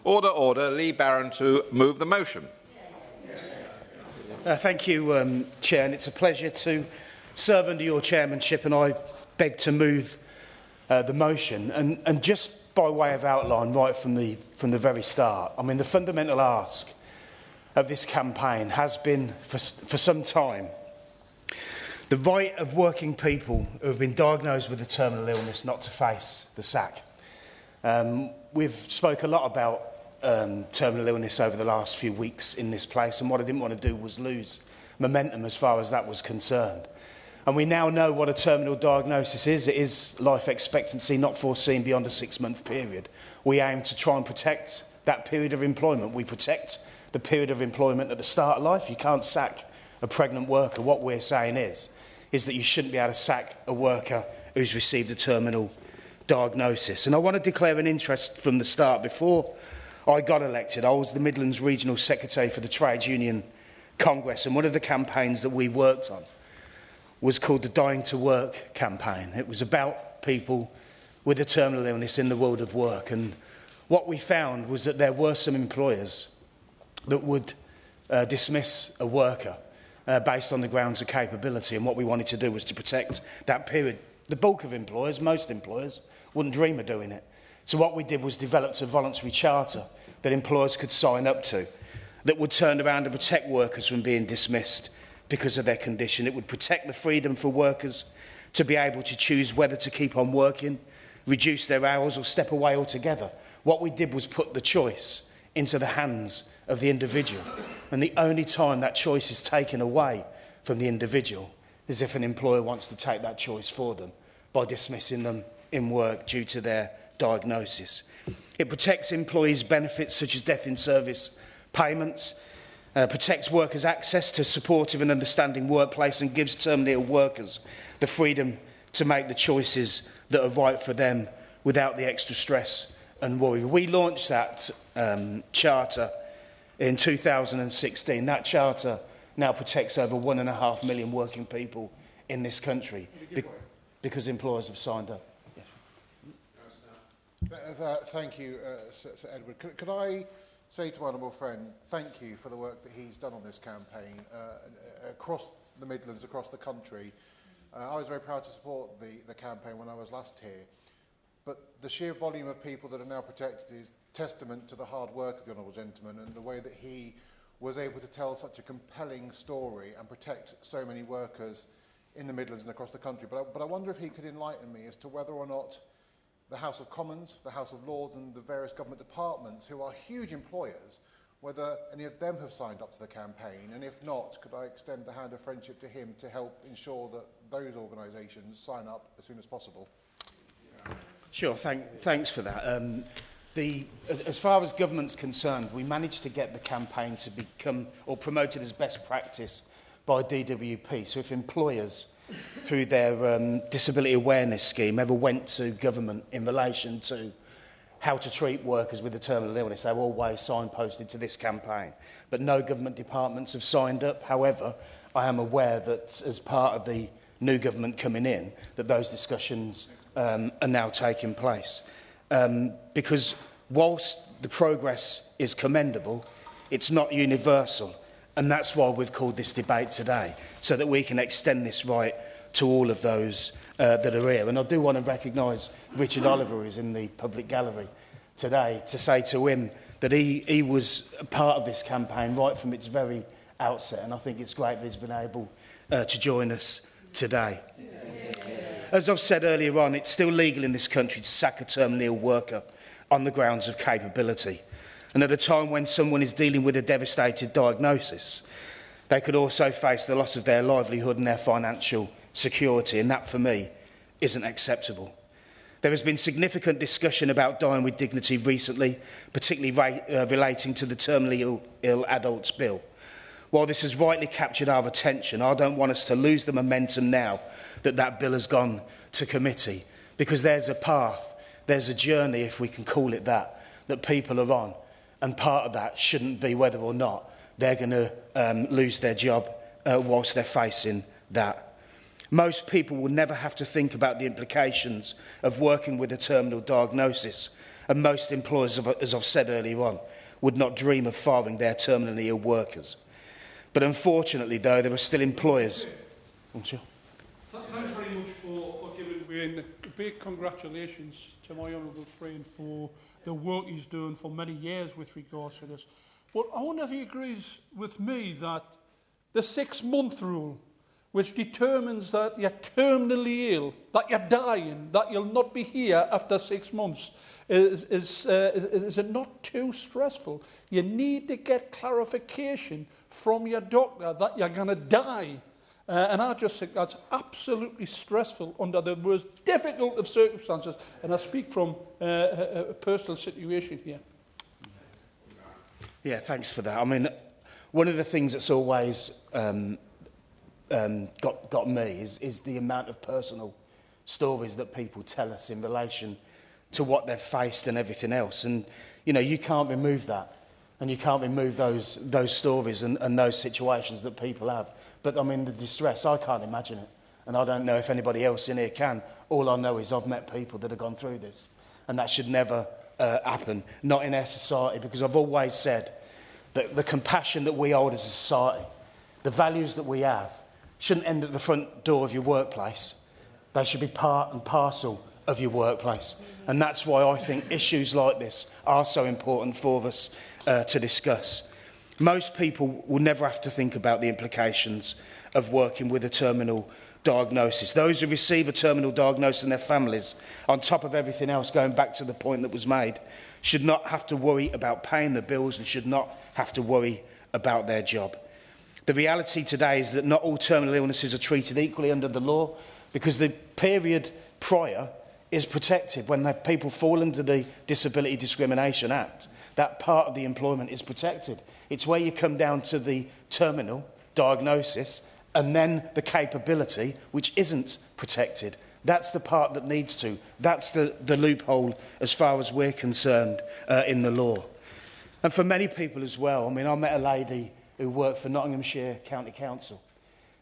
Order, order. Lee Barron to move the motion. Thank you, Chair, and it's a pleasure to serve under your chairmanship, and I beg to move the motion. And just by way of outline, right from the very start, I mean, the fundamental ask of this campaign has been for some time the right of working people who have been diagnosed with a terminal illness not to face the sack. We've spoke a lot about terminal illness over the last few weeks in this place, and what I didn't want to do was lose momentum as far as that was concerned. And we now know what a terminal diagnosis is. It is life expectancy not foreseen beyond a 6-month period. We aim to try and protect that period of employment. We protect the period of employment at the start of life. You can't sack a pregnant worker. What we're saying is that you shouldn't be able to sack a worker who's received a terminal diagnosis. And I want to declare an interest from the start. Before I got elected, I was the Midlands Regional Secretary for the Trades Union Congress, and one of the campaigns that we worked on was called the Dying to Work campaign. It was about people with a terminal illness in the world of work, and what we found was that there were some employers that would dismiss a worker based on the grounds of capability, and what we wanted to do was to protect that period. The bulk of employers, most employers, wouldn't dream of doing it. So what we did was developed a voluntary charter that employers could sign up to that would turn around and protect workers from being dismissed because of their condition. It would protect the freedom for workers to be able to choose whether to keep on working, reduce their hours, or step away altogether. What we did was put the choice into the hands of the individual. And the only time that choice is taken away from the individual is if an employer wants to take that choice for them by dismissing them in work due to their diagnosis. It protects employees' benefits such as death in service payments, protects workers' access to supportive and understanding workplace, and gives terminally ill workers the freedom to make the choices that are right for them without the extra stress and worry. We launched that charter in 2016. That charter now protects over 1.5 million working people in this country because employers have signed up. Thank you, Sir Edward. Could I say to my honourable friend, thank you for the work that he's done on this campaign across the Midlands, across the country. I was very proud to support the campaign when I was last here, but the sheer volume of people that are now protected is testament to the hard work of the honourable gentleman and the way that he was able to tell such a compelling story and protect so many workers in the Midlands and across the country. But I wonder if he could enlighten me as to whether or not the House of Commons, the House of Lords and the various government departments, who are huge employers, whether any of them have signed up to the campaign, and if not, could I extend the hand of friendship to him to help ensure that those organisations sign up as soon as possible? Sure, thanks for that. As far as government's concerned, we managed to get the campaign to become or promoted as best practice by DWP. So if employers, through their disability awareness scheme, ever went to government in relation to how to treat workers with a terminal illness, they were always signposted to this campaign. But no government departments have signed up. However, I am aware that as part of the new government coming in, that those discussions are now taking place. Because whilst the progress is commendable, it's not universal. And that's why we've called this debate today, so that we can extend this right to all of those that are here. And I do want to recognise Richard Oliver, who's in the public gallery today, to say to him that he was a part of this campaign right from its very outset. And I think it's great that he's been able to join us today. As I've said earlier on, it's still legal in this country to sack a terminally ill worker on the grounds of capability. And at a time when someone is dealing with a devastating diagnosis, they could also face the loss of their livelihood and their financial security, and that, for me, isn't acceptable. There has been significant discussion about dying with dignity recently, particularly relating to the Terminally Ill Adults Bill. While this has rightly captured our attention, I don't want us to lose the momentum now that bill has gone to committee, because there's a path, there's a journey, if we can call it that people are on. And part of that shouldn't be whether or not they're going to lose their job whilst they're facing that. Most people will never have to think about the implications of working with a terminal diagnosis And most employers, as I've said earlier on, would not dream of firing their terminally ill workers. But unfortunately, though, there are still employers. Thanks very much for giving Wayne a big congratulations to my honourable friend for the work he's done for many years with regards to this. But I wonder if he agrees with me that the 6-month rule, which determines that you're terminally ill, that you're dying, that you'll not be here after 6 months, is it not too stressful? You need to get clarification from your doctor that you're going to die. And I just think that's absolutely stressful under the most difficult of circumstances. And I speak from a personal situation here. Yeah, thanks for that. I mean, one of the things that's always got me is the amount of personal stories that people tell us in relation to what they've faced and everything else. And, you know, you can't remove that. And you can't remove those stories and those situations that people have. But, I mean, the distress, I can't imagine it. And I don't know if anybody else in here can. All I know is I've met people that have gone through this. And that should never happen, not in our society, because I've always said that the compassion that we hold as a society, the values that we have, shouldn't end at the front door of your workplace. They should be part and parcel of your workplace. And that's why I think issues like this are so important for us to discuss. Most people will never have to think about the implications of working with a terminal diagnosis. Those who receive a terminal diagnosis and their families, on top of everything else, going back to the point that was made, should not have to worry about paying the bills and should not have to worry about their job. The reality today is that not all terminal illnesses are treated equally under the law, because the period prior is protected. When people fall under the Disability Discrimination Act, that part of the employment is protected. It's where you come down to the terminal diagnosis and then the capability, which isn't protected. That's the part that needs to. That's the loophole as far as we're concerned in the law. And for many people as well, I mean, I met a lady who worked for Nottinghamshire County Council.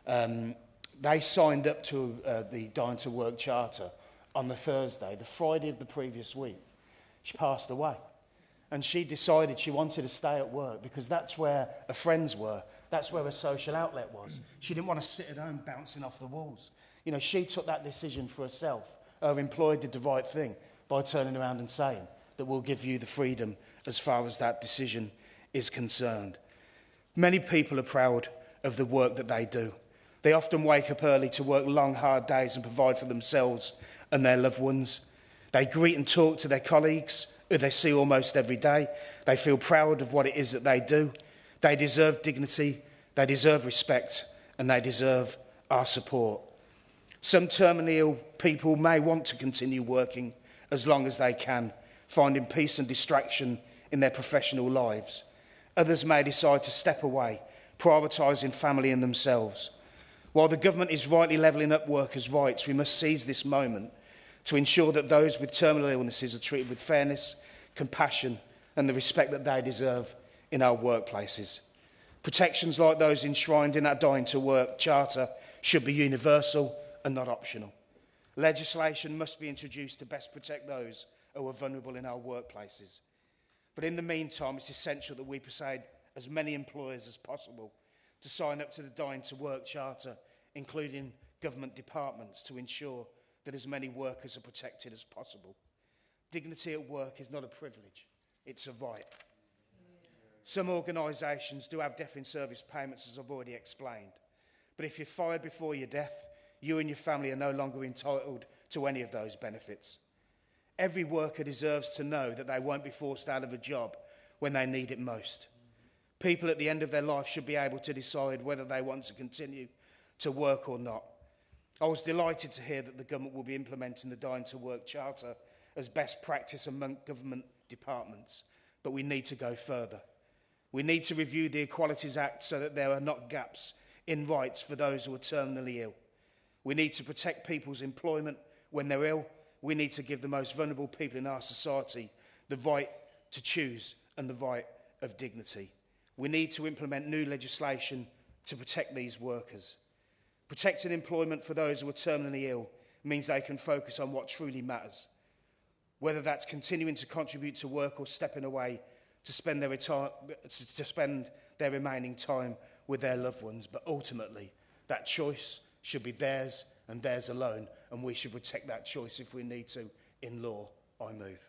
They signed up to the Dying to Work Charter on the Thursday. The Friday of the previous week, she passed away. And she decided she wanted to stay at work because that's where her friends were. That's where her social outlet was. She didn't want to sit at home bouncing off the walls. You know, she took that decision for herself. Her employer did the right thing by turning around and saying that we'll give you the freedom as far as that decision is concerned. Many people are proud of the work that they do. They often wake up early to work long, hard days and provide for themselves and their loved ones. They greet and talk to their colleagues, who they see almost every day. They feel proud of what it is that they do. They deserve dignity, they deserve respect, and they deserve our support. Some terminally ill people may want to continue working as long as they can, finding peace and distraction in their professional lives. Others may decide to step away, prioritising family and themselves. While the government is rightly levelling up workers' rights, we must seize this moment to ensure that those with terminal illnesses are treated with fairness, compassion and the respect that they deserve in our workplaces. Protections like those enshrined in that Dying to Work Charter should be universal and not optional. Legislation must be introduced to best protect those who are vulnerable in our workplaces. But in the meantime, it's essential that we persuade as many employers as possible to sign up to the Dying to Work Charter, including government departments, to ensure that as many workers are protected as possible. Dignity at work is not a privilege, it's a right. Some organisations do have death in service payments, as I've already explained. But if you're fired before your death, you and your family are no longer entitled to any of those benefits. Every worker deserves to know that they won't be forced out of a job when they need it most. People at the end of their life should be able to decide whether they want to continue to work or not. I was delighted to hear that the government will be implementing the Dying to Work Charter as best practice among government departments, but we need to go further. We need to review the Equalities Act so that there are not gaps in rights for those who are terminally ill. We need to protect people's employment when they're ill. We need to give the most vulnerable people in our society the right to choose and the right of dignity. We need to implement new legislation to protect these workers. Protecting employment for those who are terminally ill means they can focus on what truly matters. whether that's continuing to contribute to work or stepping away to spend their remaining time with their loved ones. But ultimately, that choice should be theirs and theirs alone, and we should protect that choice if we need to in law. I move.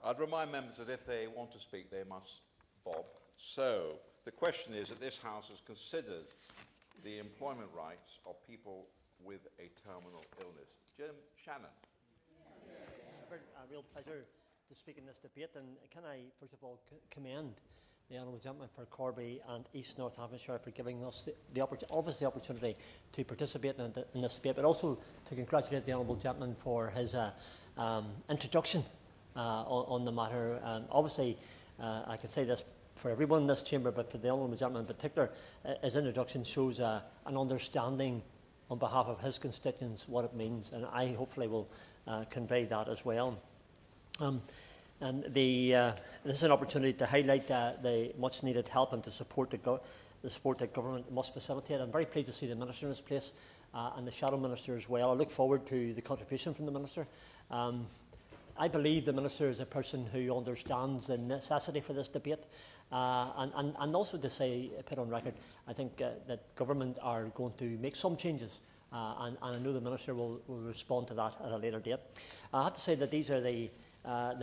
I'd remind members that if they want to speak, they must bob. So, the question is that this House has considered the employment rights of people with a terminal illness. Jim Shannon. A real pleasure to speak in this debate, and can I first of all commend the honourable gentleman for Corby and East Northamptonshire for giving us the opportunity to participate in this debate, but also to congratulate the honourable gentleman for his introduction on the matter. Obviously, I can say this for everyone in this chamber, but for the honourable gentleman in particular, his introduction shows an understanding on behalf of his constituents what it means, and I hopefully will convey that as well. And this is an opportunity to highlight the much-needed help and to support the support that government must facilitate. I'm very pleased to see the Minister in this place and the Shadow Minister as well. I look forward to the contribution from the Minister. I believe the Minister is a person who understands the necessity for this debate, and also to say, put on record, I think that government are going to make some changes, and I know the Minister will respond to that at a later date. I have to say that these are the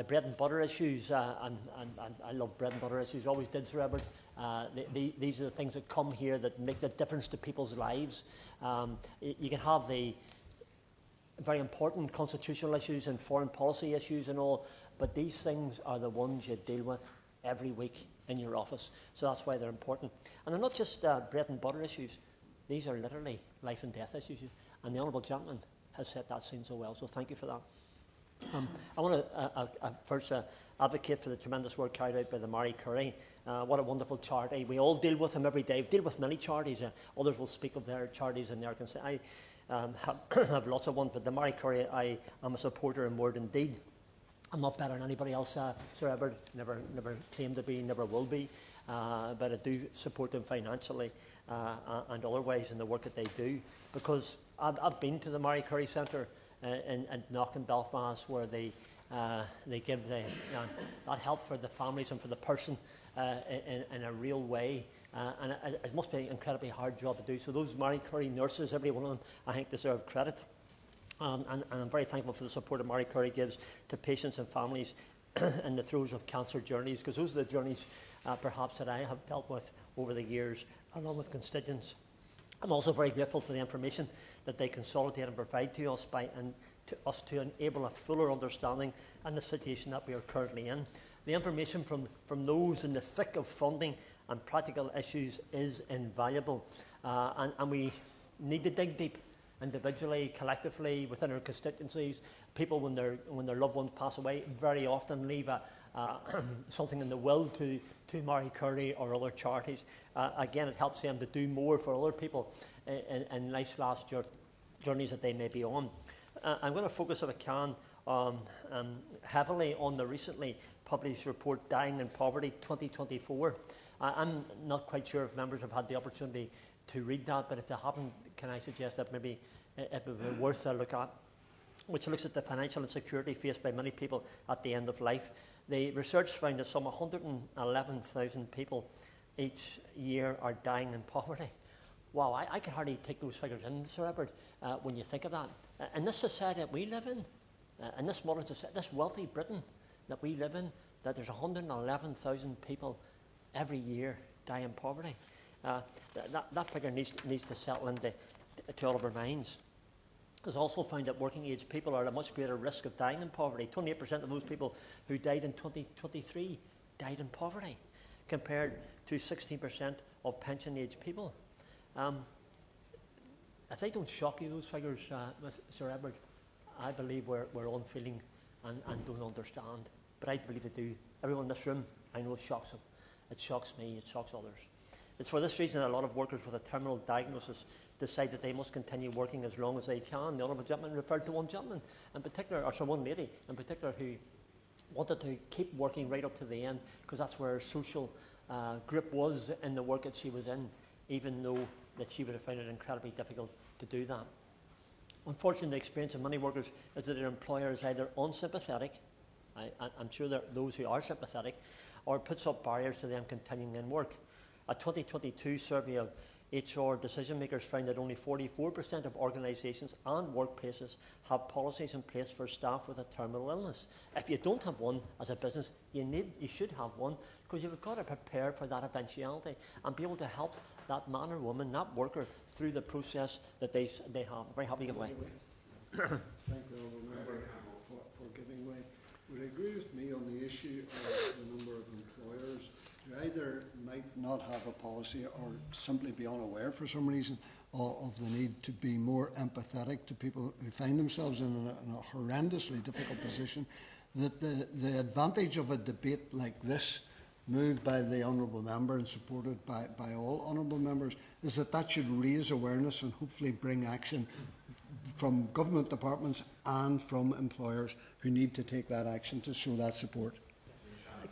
bread and butter issues, and I love bread and butter issues, always did, Sir Edward. These are the things that come here that make the difference to people's lives. You can have the very important constitutional issues and foreign policy issues and all, but these things are the ones you deal with every week in your office. So that's why they're important. And they're not just bread and butter issues. These are literally life and death issues. And the honourable gentleman has set that scene so well, so thank you for that. I want to first advocate for the tremendous work carried out by the Marie Curie. What a wonderful charity. We all deal with them every day. We deal with many charities. Others will speak of their charities and their concern. I have lots of ones, but the Marie Curie, I am a supporter in word and deed. I'm not better than anybody else, Sir Edward. Never claimed to be, never will be. But I do support them financially and other ways in the work that they do. Because I've been to the Marie Curie Centre in Knock in Belfast, where they give that help for the families and for the person in a real way. And it must be an incredibly hard job to do. So those Marie Curie nurses, every one of them, I think deserve credit. And I'm very thankful for the support that Marie Curie gives to patients and families in the throes of cancer journeys, because those are the journeys perhaps that I have dealt with over the years, along with constituents. I'm also very grateful for the information that they consolidate and provide to us to enable a fuller understanding and the situation that we are currently in. The information from those in the thick of funding and practical issues is invaluable, and we need to dig deep individually, collectively, within our constituencies. People, when their loved ones pass away, very often leave something in the will to Marie Curie or other charities. Again, it helps them to do more for other people in life's last journeys that they may be on. I'm going to focus, if I can, heavily on the recently published report, Dying in Poverty 2024. I'm not quite sure if members have had the opportunity to read that, but if they haven't, can I suggest that maybe it would be worth a look at, which looks at the financial insecurity faced by many people at the end of life. The research found that some 111,000 people each year are dying in poverty. Wow, I can hardly take those figures in, Sir Edward, when you think of that. In this society that we live in this modern society, this wealthy Britain that we live in, that there's 111,000 people every year die in poverty. That figure needs to settle into all of our minds. It's also found that working age people are at a much greater risk of dying in poverty. 28% of those people who died in 2023 died in poverty, compared to 16% of pension age people. If they don't shock you, those figures, Sir Edward, I believe we're unfeeling and don't understand. But I believe they do. Everyone in this room, I know it shocks them. It shocks me, it shocks others. It's for this reason that a lot of workers with a terminal diagnosis decide that they must continue working as long as they can. The honourable gentleman referred to one gentleman in particular, or one lady in particular, who wanted to keep working right up to the end because that's where her social grip was in the work that she was in, even though that she would have found it incredibly difficult to do that. Unfortunately, the experience of many workers is that their employer is either unsympathetic, I'm sure there are those who are sympathetic, or puts up barriers to them continuing in work. A 2022 survey of HR decision makers found that only 44% of organisations and workplaces have policies in place for staff with a terminal illness. If you don't have one as a business, you should have one, because you've got to prepare for that eventuality and be able to help that man or woman, that worker, through the process that they have. Very happy to give way. Thank the honourable member for giving way. Would agree with me on the issue of the number of employers who either might not have a policy or simply be unaware for some reason of the need to be more empathetic to people who find themselves in a horrendously difficult position. That the advantage of a debate like this, moved by the honourable member and supported by all honourable members, is that should raise awareness and hopefully bring action from government departments and from employers who need to take that action to show that support.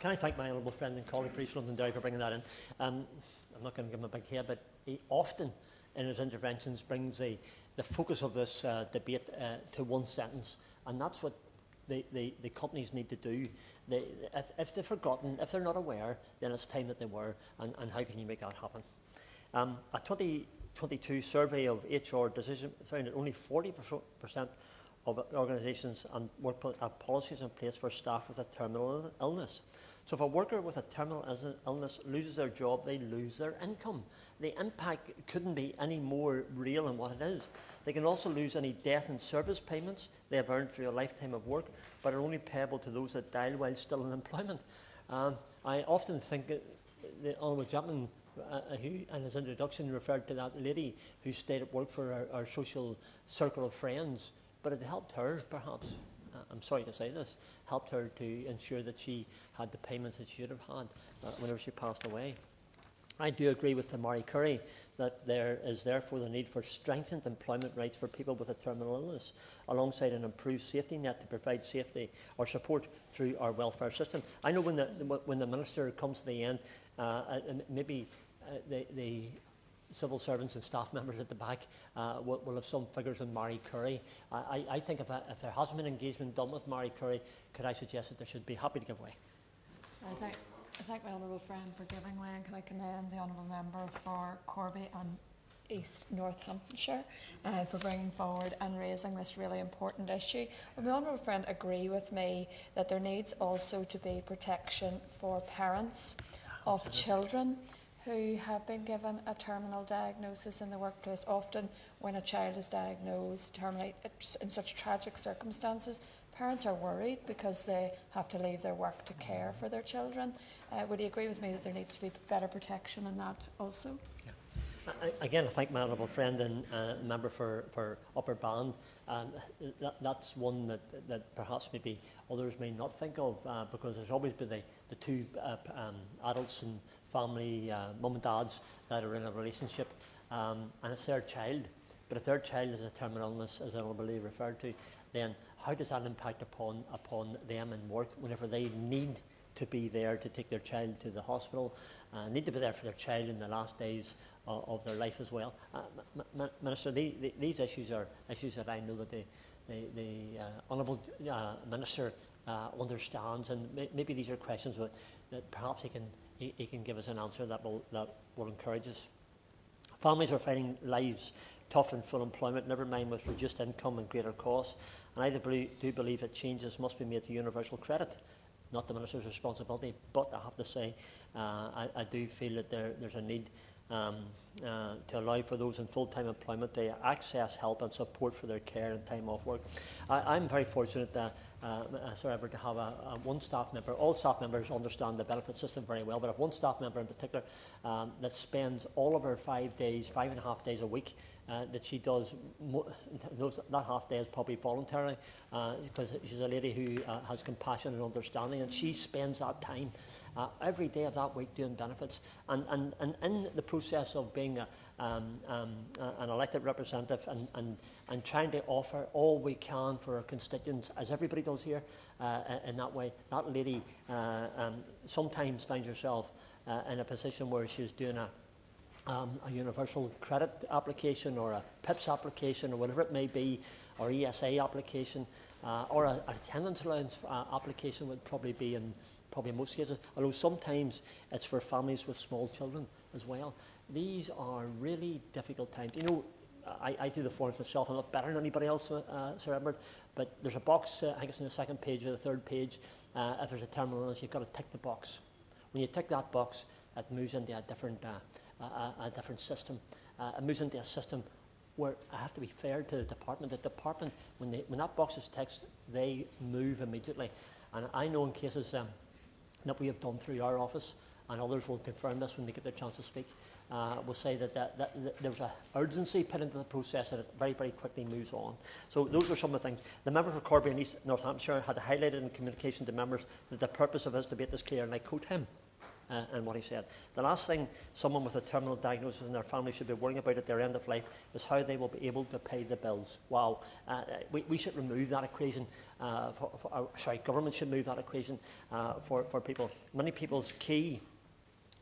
Can I thank my honourable friend and colleague for East London Derry for bringing that in? I'm not going to give him a big head, but he often in his interventions brings the focus of this debate to one sentence, and that's what the companies need to do. If they've forgotten, if they're not aware, then it's time that they were, and how can you make that happen? A 2022 survey of HR decision found that only 40% of organisations and workplaces have policies in place for staff with a terminal illness. So if a worker with a terminal illness loses their job, they lose their income. The impact couldn't be any more real than what it is. They can also lose any death and service payments they have earned through a lifetime of work, but are only payable to those that died while still in employment. I often think that the honourable gentleman who in his introduction referred to that lady who stayed at work for our social circle of friends, but it helped her, perhaps, I'm sorry to say this, helped her to ensure that she had the payments that she should have had whenever she passed away. I do agree with Marie Curry that there is therefore the need for strengthened employment rights for people with a terminal illness, alongside an improved safety net to provide safety or support through our welfare system. I know when the Minister comes to the end, maybe the civil servants and staff members at the back will have some figures on Marie Curry. I think if there hasn't been engagement done with Marie Curry, could I suggest that there should be? Happy to give way. I thank my honourable friend for giving way, and can I commend the honourable member for Corby and East Northamptonshire for bringing forward and raising this really important issue. Would my honourable friend agree with me that there needs also to be protection for parents of children who have been given a terminal diagnosis in the workplace? Often when a child is diagnosed terminally in such tragic circumstances, parents are worried because they have to leave their work to care for their children. Would you agree with me that there needs to be better protection in that also? Yeah. Again, I thank my honourable friend and member for Upper Band. That's one that perhaps maybe others may not think of, because there's always been the two adults and family, mum and dads, that are in a relationship, and it's their child. But if their child has a terminal illness, as I believe referred to, then how does that impact upon them in work whenever they need to be there to take their child to the hospital, need to be there for their child in the last days of their life as well? Minister, these issues are issues that I know that the Honourable Minister understands, and maybe these are questions that perhaps he can give us an answer that will encourage us. Families are finding lives tough in full employment, never mind with reduced income and greater costs. And I do believe that changes must be made to universal credit. Not the Minister's responsibility, but I have to say I do feel that there's a need to allow for those in full-time employment to access help and support for their care and time off work. I'm very fortunate that Sir Edward, to have one staff member. All staff members understand the benefit system very well, but I have one staff member in particular that spends all of her 5.5 days a week that she does. That half day is probably voluntary because she's a lady who has compassion and understanding, and she spends that time every day of that week doing benefits. And in the process of being an elected representative and trying to offer all we can for our constituents, as everybody does here, in that way, that lady sometimes finds herself in a position where she's doing a universal credit application or a PIPS application or whatever it may be, or ESA application, or an attendance allowance application would probably be in most cases, although sometimes it's for families with small children as well. These are really difficult times. You know, I do the forms myself. I'm not better than anybody else, Sir Edward, but there's a box, I think it's on the second page or the third page. If there's a terminal illness, you've got to tick the box. When you tick that box, it moves into a different system. It moves into a system where I have to be fair to the department. The department, when that box is ticked, they move immediately. And I know in cases that we have done through our office, and others will confirm this when they get their chance to speak, will say that there's an urgency put into the process and it very, very quickly moves on. So those are some of the things. The member for Corby and East Northamptonshire had highlighted in communication to members that the purpose of his debate is clear, and I quote him and what he said. The last thing someone with a terminal diagnosis and their family should be worrying about at their end of life is how they will be able to pay the bills. Wow. We should remove that equation. Government should move that equation for people. Many people's key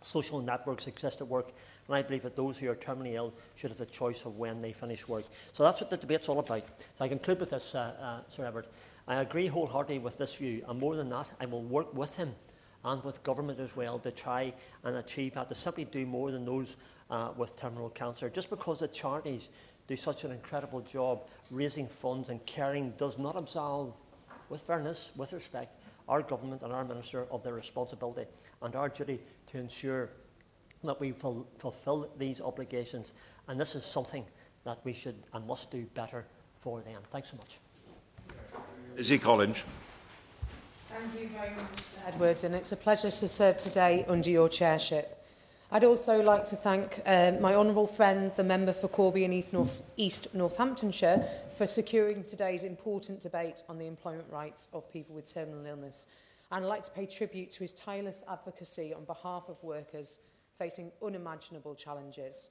social networks exist at work, and I believe that those who are terminally ill should have the choice of when they finish work. So that's what the debate's all about. So I conclude with this, Sir Edward. I agree wholeheartedly with this view, and more than that, I will work with him and with government as well to try and achieve that, to simply do more than those with terminal cancer. Just because the charities do such an incredible job raising funds and caring does not absolve, with fairness, with respect, our government and our minister of their responsibility and our duty to ensure that we fulfil these obligations. And this is something that we should and must do better for them. Thanks so much. Izzy Collins. Thank you very much, Mr. Edwards, and it's a pleasure to serve today under your chairship. I'd also like to thank my honourable friend, the member for Corby and East Northamptonshire, for securing today's important debate on the employment rights of people with terminal illness. And I'd like to pay tribute to his tireless advocacy on behalf of workers facing unimaginable challenges.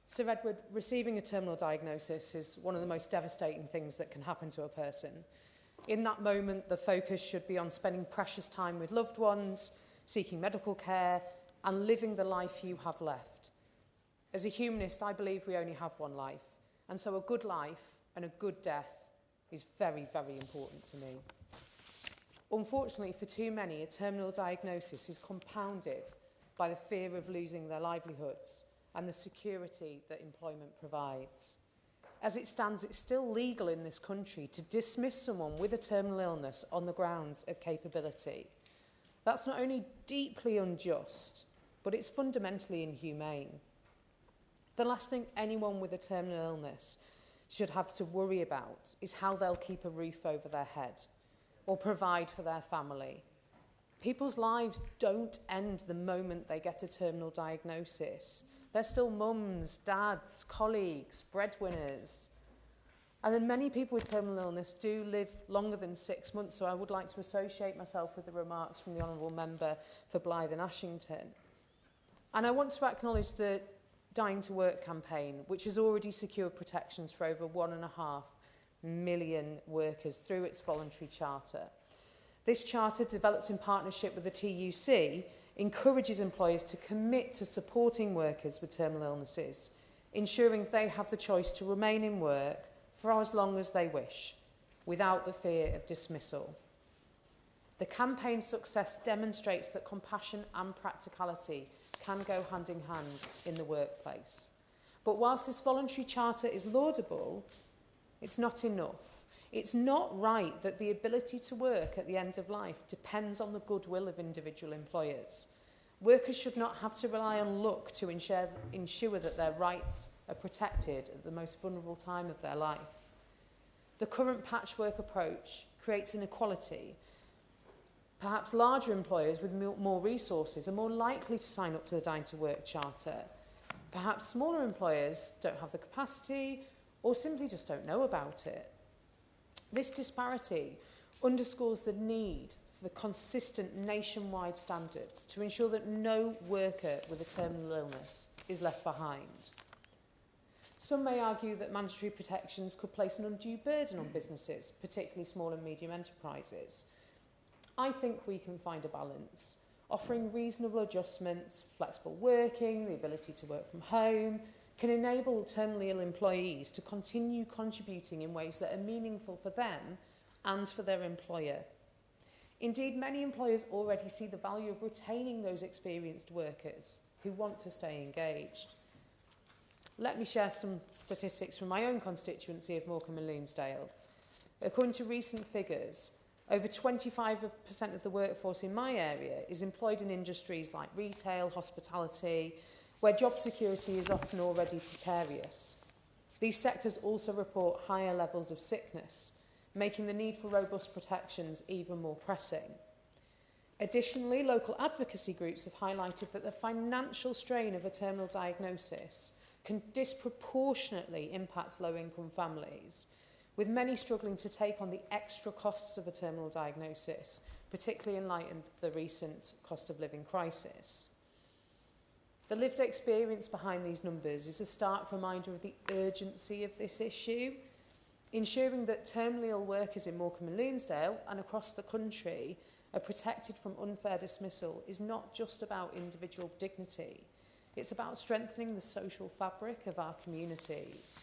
Sir Edward, receiving a terminal diagnosis is one of the most devastating things that can happen to a person. In that moment, the focus should be on spending precious time with loved ones, seeking medical care, and living the life you have left. As a humanist, I believe we only have one life, and so a good life and a good death is very, very important to me. Unfortunately, for too many, a terminal diagnosis is compounded by the fear of losing their livelihoods and the security that employment provides. As it stands, it's still legal in this country to dismiss someone with a terminal illness on the grounds of capability. That's not only deeply unjust, but it's fundamentally inhumane. The last thing anyone with a terminal illness should have to worry about is how they'll keep a roof over their head or provide for their family. People's lives don't end the moment they get a terminal diagnosis. They're still mums, dads, colleagues, breadwinners. And then many people with terminal illness do live longer than 6 months, so I would like to associate myself with the remarks from the Honourable Member for Blyth and Ashington. And I want to acknowledge the Dying to Work campaign, which has already secured protections for over 1.5 million workers through its voluntary charter. This charter, developed in partnership with the TUC, encourages employers to commit to supporting workers with terminal illnesses, ensuring they have the choice to remain in work for as long as they wish, without the fear of dismissal. The campaign's success demonstrates that compassion and practicality can go hand in hand in the workplace. But whilst this voluntary charter is laudable, it's not enough. It's not right that the ability to work at the end of life depends on the goodwill of individual employers. Workers should not have to rely on luck to ensure that their rights are protected at the most vulnerable time of their life. The current patchwork approach creates inequality. Perhaps larger employers with more resources are more likely to sign up to the Dying to Work Charter. Perhaps smaller employers don't have the capacity or simply just don't know about it. This disparity underscores the need for consistent nationwide standards to ensure that no worker with a terminal illness is left behind. Some may argue that mandatory protections could place an undue burden on businesses, particularly small and medium enterprises. I think we can find a balance, offering reasonable adjustments, flexible working, the ability to work from home, can enable terminally ill employees to continue contributing in ways that are meaningful for them and for their employer. Indeed, many employers already see the value of retaining those experienced workers who want to stay engaged. Let me share some statistics from my own constituency of Morecambe and Loonsdale. According to recent figures, over 25% of the workforce in my area is employed in industries like retail, hospitality, where job security is often already precarious. These sectors also report higher levels of sickness, making the need for robust protections even more pressing. Additionally, local advocacy groups have highlighted that the financial strain of a terminal diagnosis can disproportionately impact low-income families, with many struggling to take on the extra costs of a terminal diagnosis, particularly in light of the recent cost of living crisis. The lived experience behind these numbers is a stark reminder of the urgency of this issue. Ensuring that terminally ill workers in Morecambe and Loonsdale and across the country are protected from unfair dismissal is not just about individual dignity. It's about strengthening the social fabric of our communities.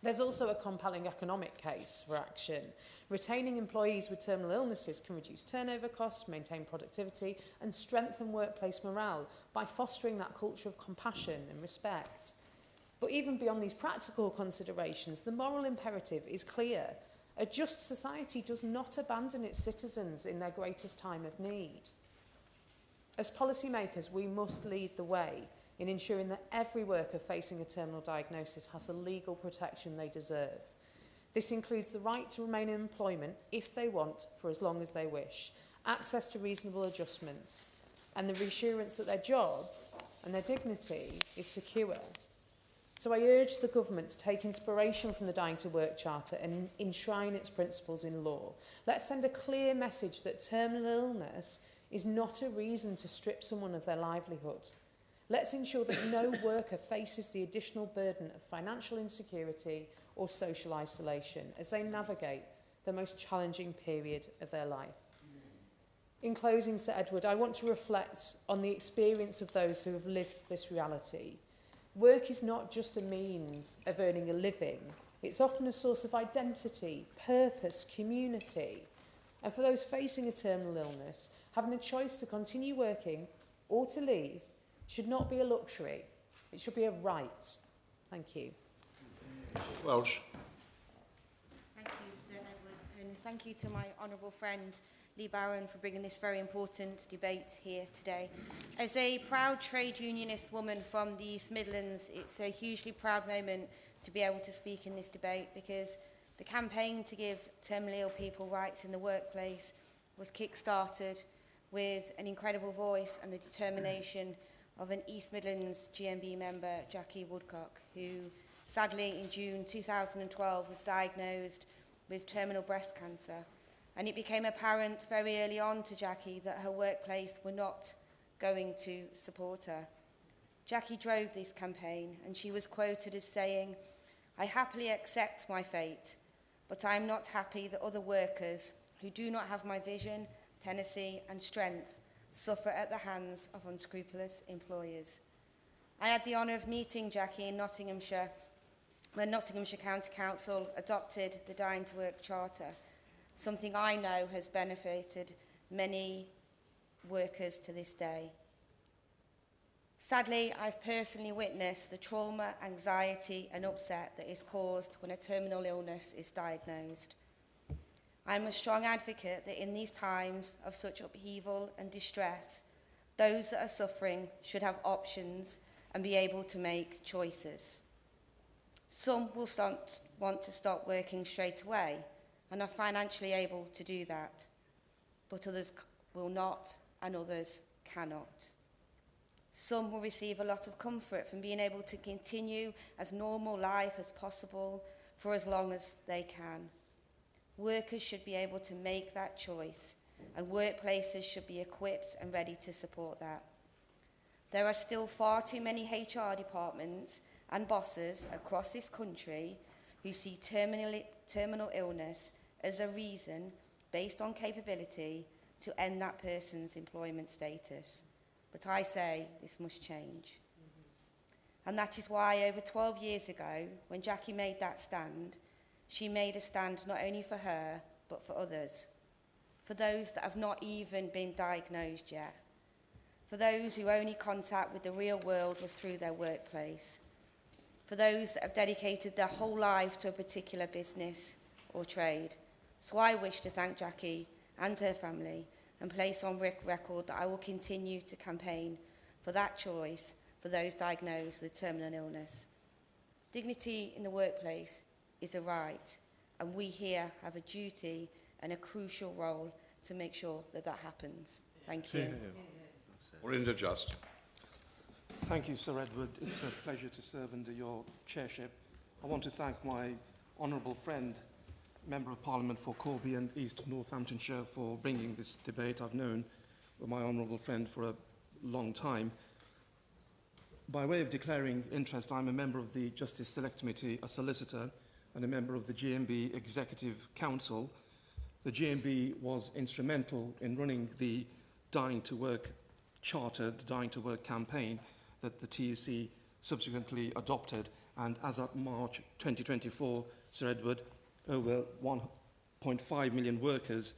There's also a compelling economic case for action. Retaining employees with terminal illnesses can reduce turnover costs, maintain productivity, and strengthen workplace morale by fostering that culture of compassion and respect. But even beyond these practical considerations, the moral imperative is clear. A just society does not abandon its citizens in their greatest time of need. As policymakers, we must lead the way in ensuring that every worker facing a terminal diagnosis has the legal protection they deserve. This includes the right to remain in employment if they want for as long as they wish, access to reasonable adjustments, and the reassurance that their job and their dignity is secure. So I urge the government to take inspiration from the Dying to Work Charter and enshrine its principles in law. Let's send a clear message that terminal illness is not a reason to strip someone of their livelihood. Let's ensure that no worker faces the additional burden of financial insecurity or social isolation as they navigate the most challenging period of their life. In closing, Sir Edward, I want to reflect on the experience of those who have lived this reality. Work is not just a means of earning a living. It's often a source of identity, purpose, community. And for those facing a terminal illness, having a choice to continue working or to leave should not be a luxury. It should be a right. Thank you. Welsh. Thank you, Sir Edward, and thank you to my honourable friend Lee Barron for bringing this very important debate here today. As a proud trade unionist woman from the East Midlands, it's a hugely proud moment to be able to speak in this debate because the campaign to give terminally ill people rights in the workplace was kick-started with an incredible voice and the determination of an East Midlands GMB member, Jackie Woodcock, who sadly in June 2012 was diagnosed with terminal breast cancer. And it became apparent very early on to Jackie that her workplace were not going to support her. Jackie drove this campaign and she was quoted as saying, "I happily accept my fate, but I am not happy that other workers who do not have my vision, tenacity and strength suffer at the hands of unscrupulous employers." I had the honour of meeting Jackie in Nottinghamshire when Nottinghamshire County Council adopted the Dying to Work Charter, something I know has benefited many workers to this day. Sadly, I've personally witnessed the trauma, anxiety and upset that is caused when a terminal illness is diagnosed. I'm a strong advocate that in these times of such upheaval and distress, those that are suffering should have options and be able to make choices. Some will want to stop working straight away and are financially able to do that, but others will not and others cannot. Some will receive a lot of comfort from being able to continue as normal life as possible for as long as they can. Workers should be able to make that choice, and workplaces should be equipped and ready to support that. There are still far too many HR departments and bosses across this country who see terminal illness as a reason, based on capability, to end that person's employment status. But I say this must change. And that is why over 12 years ago, when Jackie made that stand, she made a stand not only for her, but for others. For those that have not even been diagnosed yet. For those whose only contact with the real world was through their workplace. For those that have dedicated their whole life to a particular business or trade. So I wish to thank Jackie and her family and place on record that I will continue to campaign for that choice for those diagnosed with a terminal illness. Dignity in the workplace is a right, and we here have a duty and a crucial role to make sure that that happens. Thank you. Orinder Just. Thank you, Sir Edward. It's a pleasure to serve under your chairship. I want to thank my honourable friend, Member of Parliament for Corby and East Northamptonshire, for bringing this debate. I've known my honourable friend for a long time. By way of declaring interest, I'm a member of the Justice Select Committee, a solicitor, and a member of the GMB Executive Council. The GMB was instrumental in running the Dying to Work Charter, the Dying to Work campaign that the TUC subsequently adopted. And as of March 2024, Sir Edward, over 1.5 million workers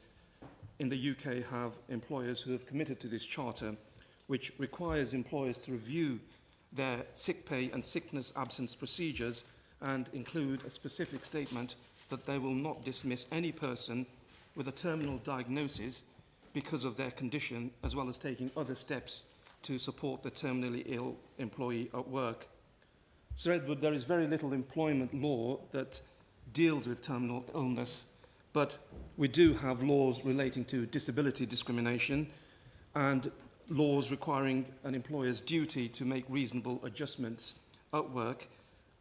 in the UK have employers who have committed to this charter, which requires employers to review their sick pay and sickness absence procedures and include a specific statement that they will not dismiss any person with a terminal diagnosis because of their condition, as well as taking other steps to support the terminally ill employee at work. Sir Edward, there is very little employment law that deals with terminal illness, but we do have laws relating to disability discrimination and laws requiring an employer's duty to make reasonable adjustments at work,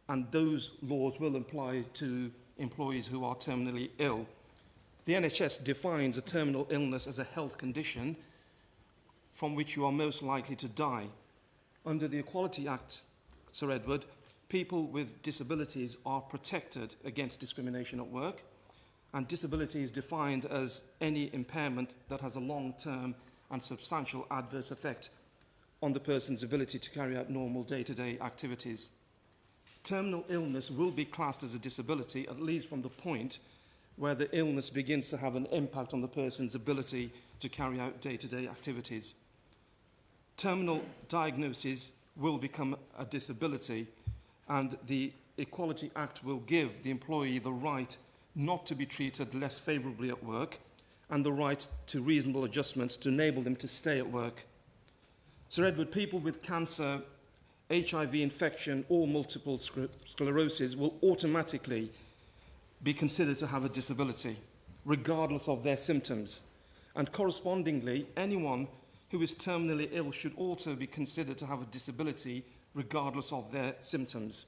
and those laws will apply to employees who are terminally ill. The NHS defines a terminal illness as a health condition from which you are most likely to die. Under the Equality Act, Sir Edward, people with disabilities are protected against discrimination at work, and disability is defined as any impairment that has a long-term and substantial adverse effect on the person's ability to carry out normal day-to-day activities. Terminal illness will be classed as a disability, at least from the point where the illness begins to have an impact on the person's ability to carry out day-to-day activities. Terminal diagnosis will become a disability, and the Equality Act will give the employee the right not to be treated less favourably at work and the right to reasonable adjustments to enable them to stay at work. Sir Edward, people with cancer, HIV infection or multiple sclerosis will automatically be considered to have a disability, regardless of their symptoms. And correspondingly, anyone who is terminally ill should also be considered to have a disability, regardless of their symptoms.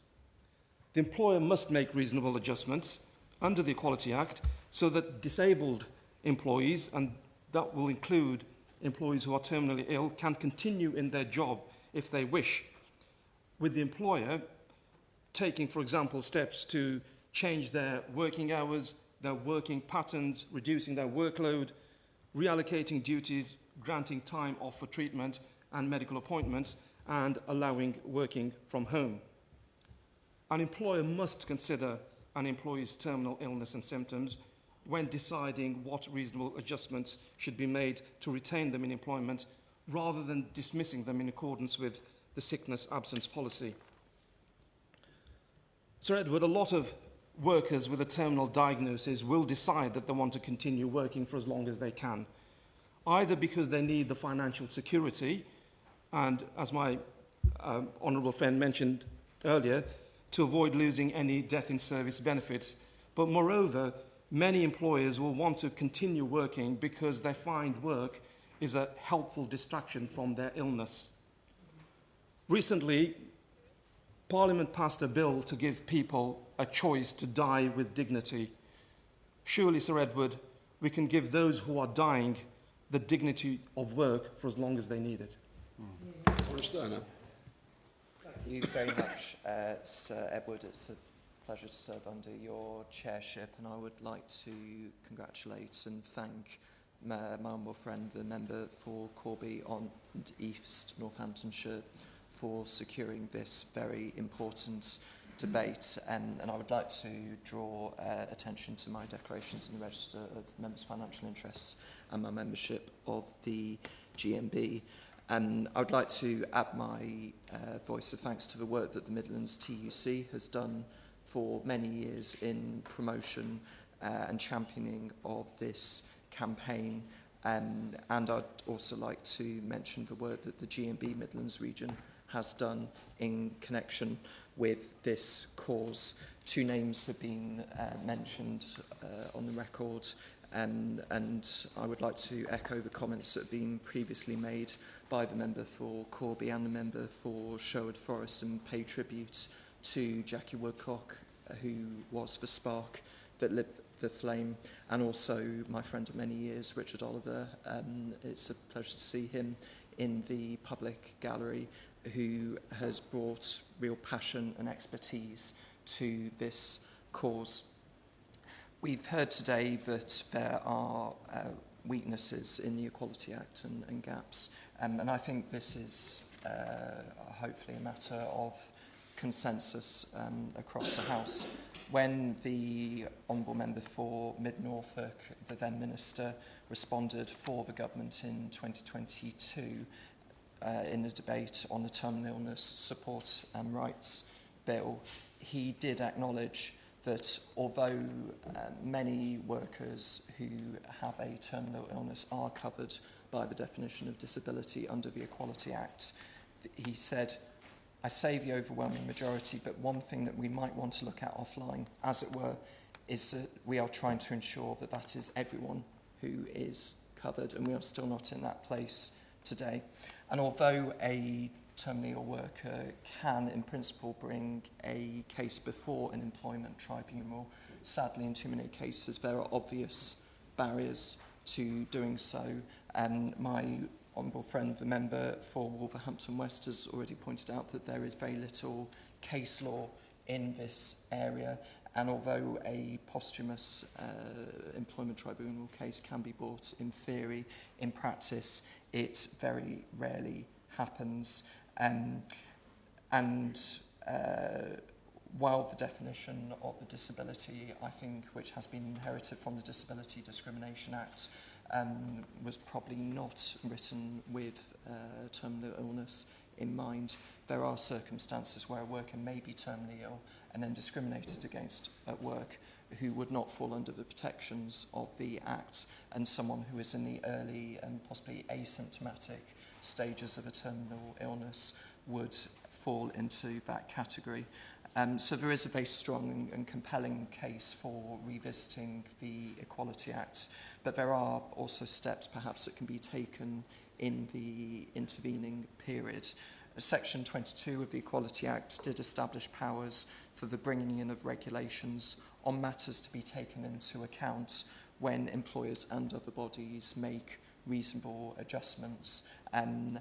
The employer must make reasonable adjustments under the Equality Act so that disabled employees, and that will include employees who are terminally ill, can continue in their job if they wish, with the employer taking, for example, steps to change their working hours, their working patterns, reducing their workload, reallocating duties, granting time off for treatment and medical appointments, and allowing working from home. An employer must consider an employee's terminal illness and symptoms when deciding what reasonable adjustments should be made to retain them in employment, rather than dismissing them in accordance with the sickness absence policy. Sir Edward, a lot of workers with a terminal diagnosis will decide that they want to continue working for as long as they can, either because they need the financial security, and as my honourable friend mentioned earlier, to avoid losing any death in service benefits. But moreover, many employers will want to continue working because they find work is a helpful distraction from their illness. Recently, Parliament passed a bill to give people a choice to die with dignity. Surely, Sir Edward, we can give those who are dying the dignity of work for as long as they need it. Thank you very much, Sir Edward. It's a pleasure to serve under your chairship, and I would like to congratulate and thank my honourable friend, the member for Corby and East Northamptonshire, for securing this very important debate, and I would like to draw attention to my declarations in the Register of Members' Financial Interests and my membership of the GMB. I would like to add my voice of thanks to the work that the Midlands TUC has done for many years in promotion and championing of this campaign. And I'd also like to mention the work that the GMB Midlands region has done in connection with this cause. Two names have been mentioned on the record, and I would like to echo the comments that have been previously made by the member for Corby and the member for Sherwood Forest, and pay tribute to Jackie Woodcock, who was the spark that lit the flame, and also my friend of many years, Richard Oliver. It's a pleasure to see him in the public gallery, who has brought real passion and expertise to this cause. We've heard today that there are weaknesses in the Equality Act and gaps, and I think this is hopefully a matter of consensus across the House. When the Honourable Member for Mid-Norfolk, the then Minister, responded for the government in 2022 in a debate on the Terminal Illness Support and Rights Bill, he did acknowledge that although many workers who have a terminal illness are covered by the definition of disability under the Equality Act, he said, "I say the overwhelming majority, but one thing that we might want to look at offline, as it were, is that we are trying to ensure that that is everyone who is covered, and we are still not in that place today." And although a terminally ill worker can, in principle, bring a case before an employment tribunal, sadly, in too many cases, there are obvious barriers to doing so. And my honourable friend, the member for Wolverhampton West, has already pointed out that there is very little case law in this area. And although a posthumous employment tribunal case can be brought in theory, in practice, it very rarely happens. While the definition of the disability, I think, which has been inherited from the Disability Discrimination Act, was probably not written with terminal illness in mind, there are circumstances where a worker may be terminally ill and then discriminated against at work who would not fall under the protections of the Act, and someone who is in the early and possibly asymptomatic stages of a terminal illness would fall into that category. So there is a very strong and compelling case for revisiting the Equality Act, but there are also steps perhaps that can be taken in the intervening period. Section 22 of the Equality Act did establish powers for the bringing in of regulations on matters to be taken into account when employers and other bodies make reasonable adjustments. And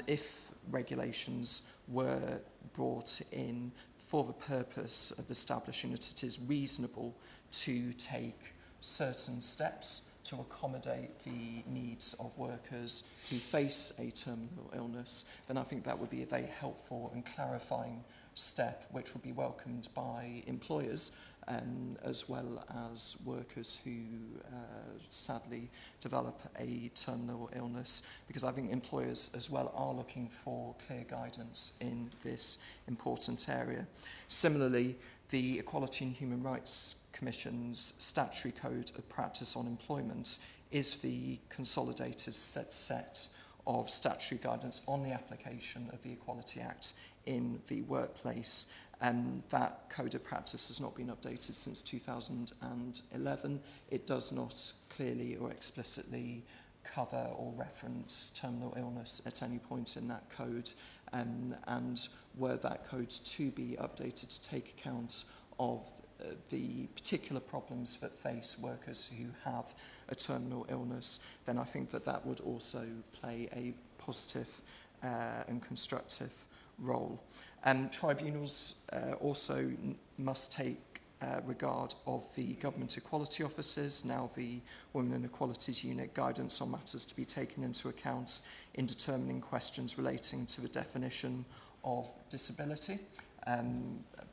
if regulations were brought in for the purpose of establishing that it is reasonable to take certain steps to accommodate the needs of workers who face a terminal illness, then I think that would be a very helpful and clarifying step, which would be welcomed by employers as well as workers who sadly develop a terminal illness, because I think employers as well are looking for clear guidance in this important area. Similarly, the Equality and Human Rights Commission's statutory code of practice on employment is the consolidated set of statutory guidance on the application of the Equality Act in the workplace. And that code of practice has not been updated since 2011. It does not clearly or explicitly cover or reference terminal illness at any point in that code. And were that code to be updated to take account of the particular problems that face workers who have a terminal illness, then I think that that would also play a positive and constructive role. Tribunals also must take regard of the government equality officers, now the Women and Equalities Unit, guidance on matters to be taken into account in determining questions relating to the definition of disability.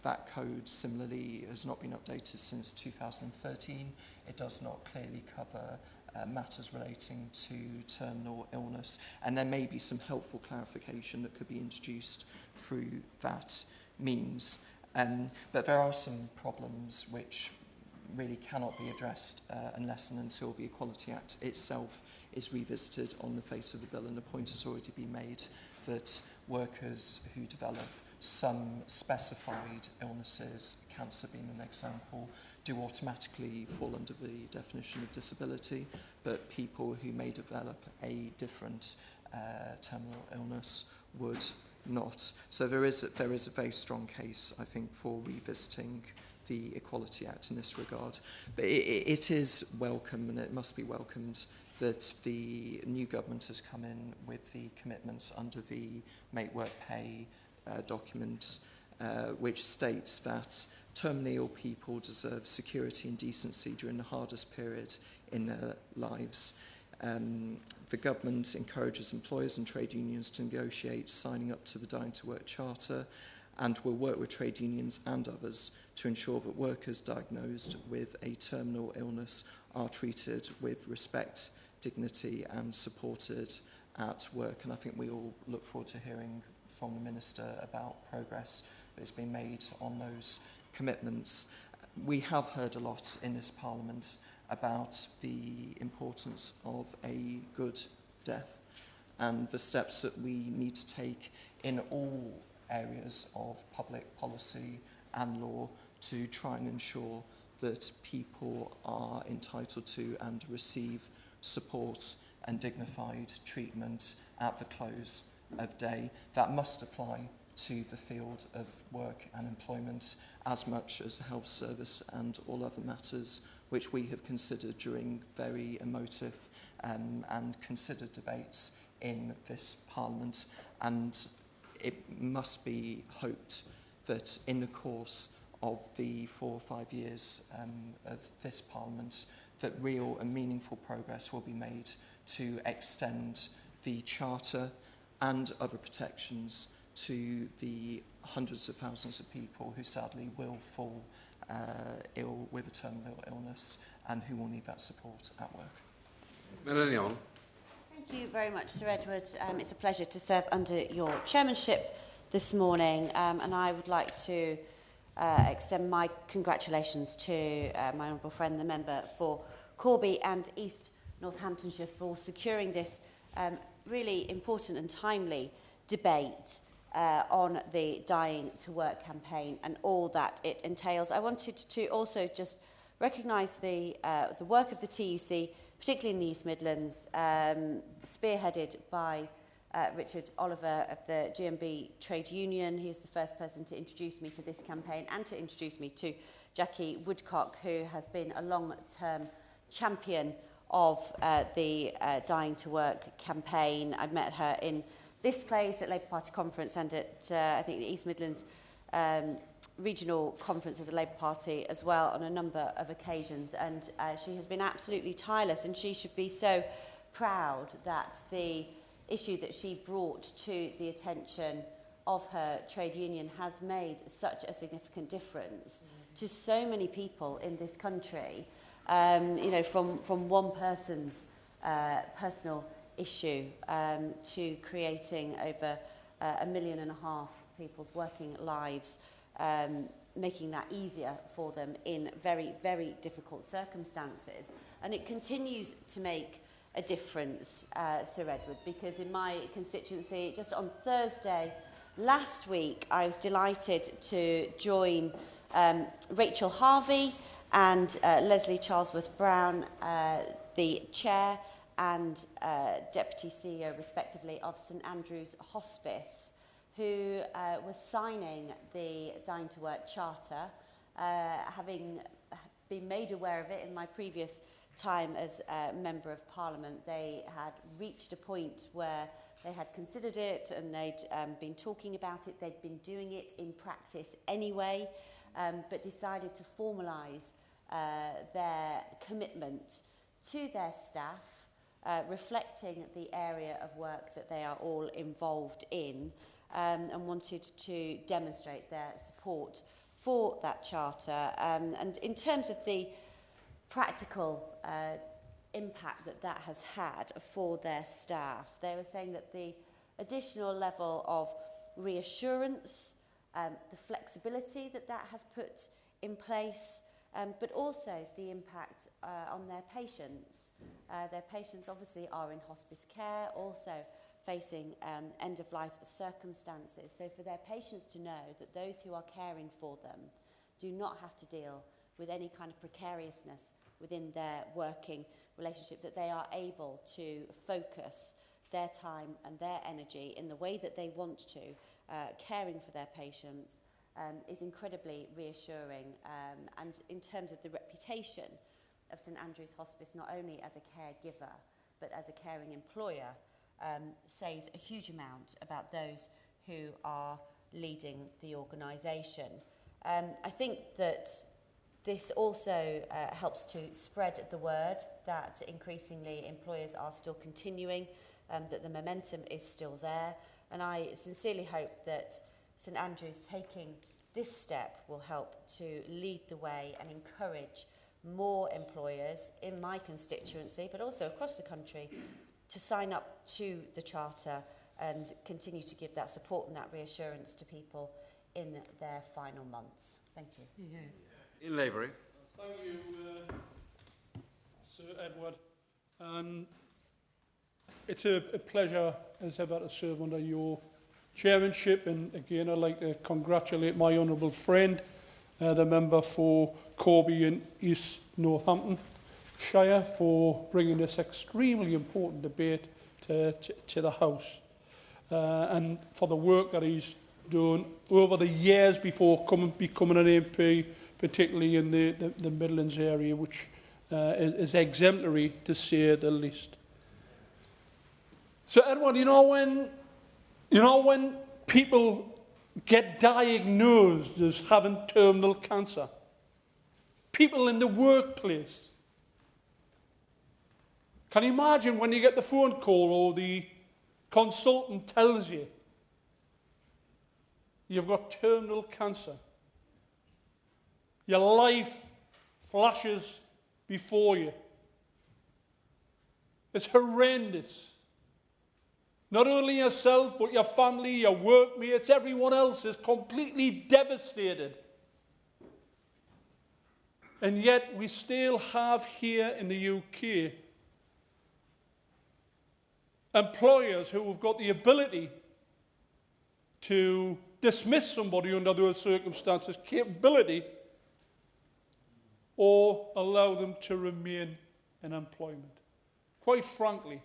That code similarly has not been updated since 2013. It does not clearly cover matters relating to terminal illness, and there may be some helpful clarification that could be introduced through that means. But there are some problems which really cannot be addressed unless and until the Equality Act itself is revisited on the face of the bill, and the point has already been made that workers who develop some specified illnesses, cancer being an example, do automatically fall under the definition of disability, but people who may develop a different terminal illness would not. So there is a very strong case, I think, for revisiting the Equality Act in this regard. But it is welcome, and it must be welcomed, that the new government has come in with the commitments under the Make Work Pay document, which states that terminally ill people deserve security and decency during the hardest period in their lives. The government encourages employers and trade unions to negotiate signing up to the Dying to Work Charter, and will work with trade unions and others to ensure that workers diagnosed with a terminal illness are treated with respect, dignity and supported at work. And I think we all look forward to hearing from the Minister about progress that's been made on those commitments. We have heard a lot in this Parliament about the importance of a good death and the steps that we need to take in all areas of public policy and law to try and ensure that people are entitled to and receive support and dignified treatment at the close of day. That must apply to the field of work and employment as much as the health service and all other matters which we have considered during very emotive and considered debates in this Parliament. And it must be hoped that in the course of the 4 or 5 years of this Parliament, that real and meaningful progress will be made to extend the Charter and other protections to the hundreds of thousands of people who sadly will fall ill with a terminal illness and who will need that support at work. Melanie. Thank you very much, Sir Edward. It's a pleasure to serve under your chairmanship this morning, and I would like to extend my congratulations to my honourable friend, the member for Corby and East Northamptonshire, for securing this really important and timely debate on the Dying to Work campaign and all that it entails. I wanted to also just recognise the work of the TUC, particularly in the East Midlands, spearheaded by Richard Oliver of the GMB Trade Union. He was the first person to introduce me to this campaign and to introduce me to Jackie Woodcock, who has been a long-term champion of the Dying to Work campaign. I've met her in this place at Labour Party conference and at, I think, the East Midlands regional conference of the Labour Party as well on a number of occasions, and she has been absolutely tireless, and she should be so proud that the issue that she brought to the attention of her trade union has made such a significant difference to so many people in this country, you know, from one person's personal issue to creating over 1.5 million people's working lives, making that easier for them in very, very difficult circumstances. And it continues to make a difference, Sir Edward, because in my constituency, just on Thursday last week, I was delighted to join Rachel Harvey and Leslie Charlesworth-Brown, the chair and deputy CEO, respectively, of St Andrew's Hospice, who was signing the Dying to Work Charter, having been made aware of it in my previous time as a Member of Parliament. They had reached a point where they had considered it and they'd been talking about it. They'd been doing it in practice anyway, but decided to formalise their commitment to their staff, reflecting the area of work that they are all involved in, and wanted to demonstrate their support for that charter. And in terms of the practical impact that that has had for their staff, they were saying that the additional level of reassurance, the flexibility that that has put in place, but also the impact on their patients. Their patients obviously are in hospice care, also facing end-of-life circumstances. So for their patients to know that those who are caring for them do not have to deal with any kind of precariousness within their working relationship, that they are able to focus their time and their energy in the way that they want to, caring for their patients, is incredibly reassuring. And in terms of the reputation of St Andrew's Hospice, not only as a caregiver, but as a caring employer, says a huge amount about those who are leading the organisation. I think that this also helps to spread the word that increasingly employers are still continuing, that the momentum is still there. And I sincerely hope that St Andrews taking this step will help to lead the way and encourage more employers in my constituency, but also across the country, to sign up to the Charter and continue to give that support and that reassurance to people in their final months. Thank you. Yeah. In Lavery. Thank you, Sir Edward. It's a pleasure, as ever, to serve under your chairmanship. And again, I'd like to congratulate my honourable friend, the member for Corby and East Northamptonshire, for bringing this extremely important debate to the House. And for the work that he's done over the years before becoming an MP, particularly in the Midlands area, which is exemplary, to say the least. So, Edward, you know when people get diagnosed as having terminal cancer, people in the workplace, can you imagine when you get the phone call or the consultant tells you you've got terminal cancer? Your life flashes before you. It's horrendous. Not only yourself, but your family, your workmates, everyone else is completely devastated. And yet we still have here in the UK employers who have got the ability to dismiss somebody under those circumstances, capability, or allow them to remain in employment. Quite frankly,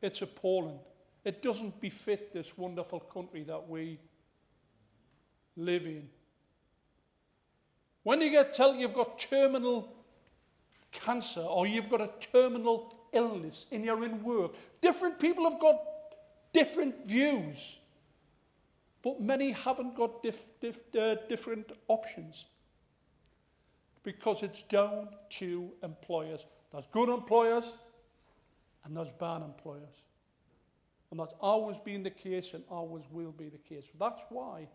it's appalling. It doesn't befit this wonderful country that we live in. When you get told you've got terminal cancer or you've got a terminal illness and you're in work, different people have got different views, but many haven't got different options, because it's down to employers. There's good employers and there's bad employers. And that's always been the case and always will be the case. That's why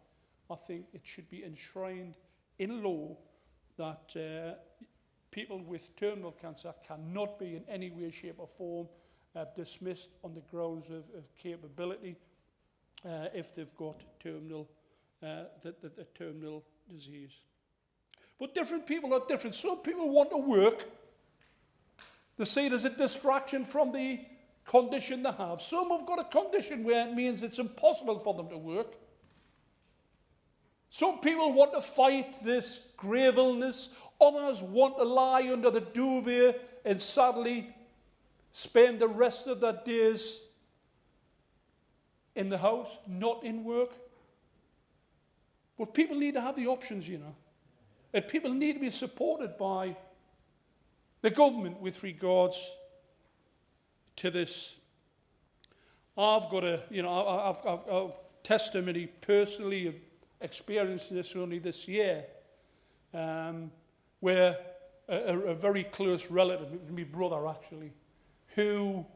I think it should be enshrined in law that people with terminal cancer cannot be in any way, shape or form dismissed on the grounds of capability if they've got terminal, the terminal disease. But different people are different. Some people want to work. They see it as a distraction from the condition they have. Some have got a condition where it means it's impossible for them to work. Some people want to fight this grave illness. Others want to lie under the duvet and sadly spend the rest of their days in the house, not in work. But people need to have the options, you know. And people need to be supported by the government with regards to this. I've got I've testimony personally of experiencing this only this year, where a very close relative, it was my brother actually, who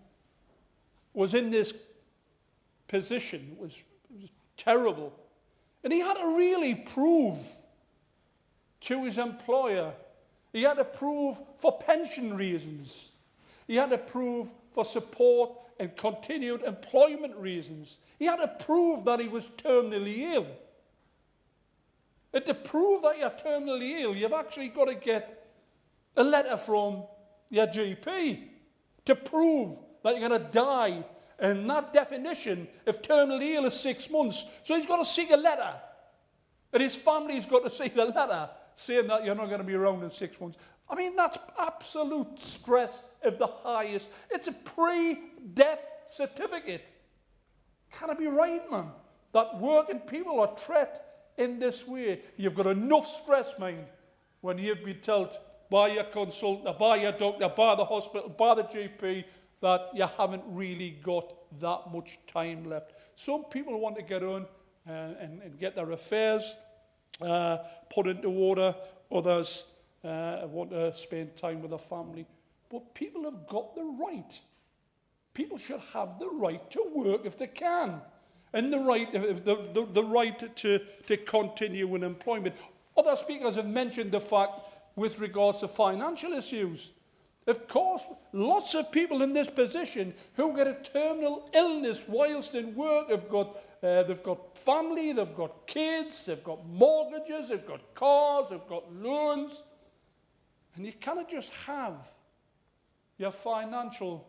was in this position, was terrible. And he had to really prove to his employer, he had to prove for pension reasons, he had to prove for support and continued employment reasons. He had to prove that he was terminally ill. And to prove that you're terminally ill, you've actually got to get a letter from your GP to prove that you're going to die. And that definition of terminally ill is 6 months. So he's got to seek a letter. And his family's got to seek a letter saying that you're not going to be around in 6 months. I mean, that's absolute stress of the highest. It's a pre-death certificate. Can it be right, man, that working people are treated in this way? You've got enough stress, mind, when you've been told by your consultant, by your doctor, by the hospital, by the GP, that you haven't really got that much time left. Some people want to get on and get their affairs put into order. Others want to spend time with their family. But people have got the right. People should have the right to work if they can. And the right to continue in employment. Other speakers have mentioned the fact with regards to financial issues. Of course, lots of people in this position who get a terminal illness whilst in work have got they've got family, they've got kids, they've got mortgages, they've got cars, they've got loans. And you cannot just have your financial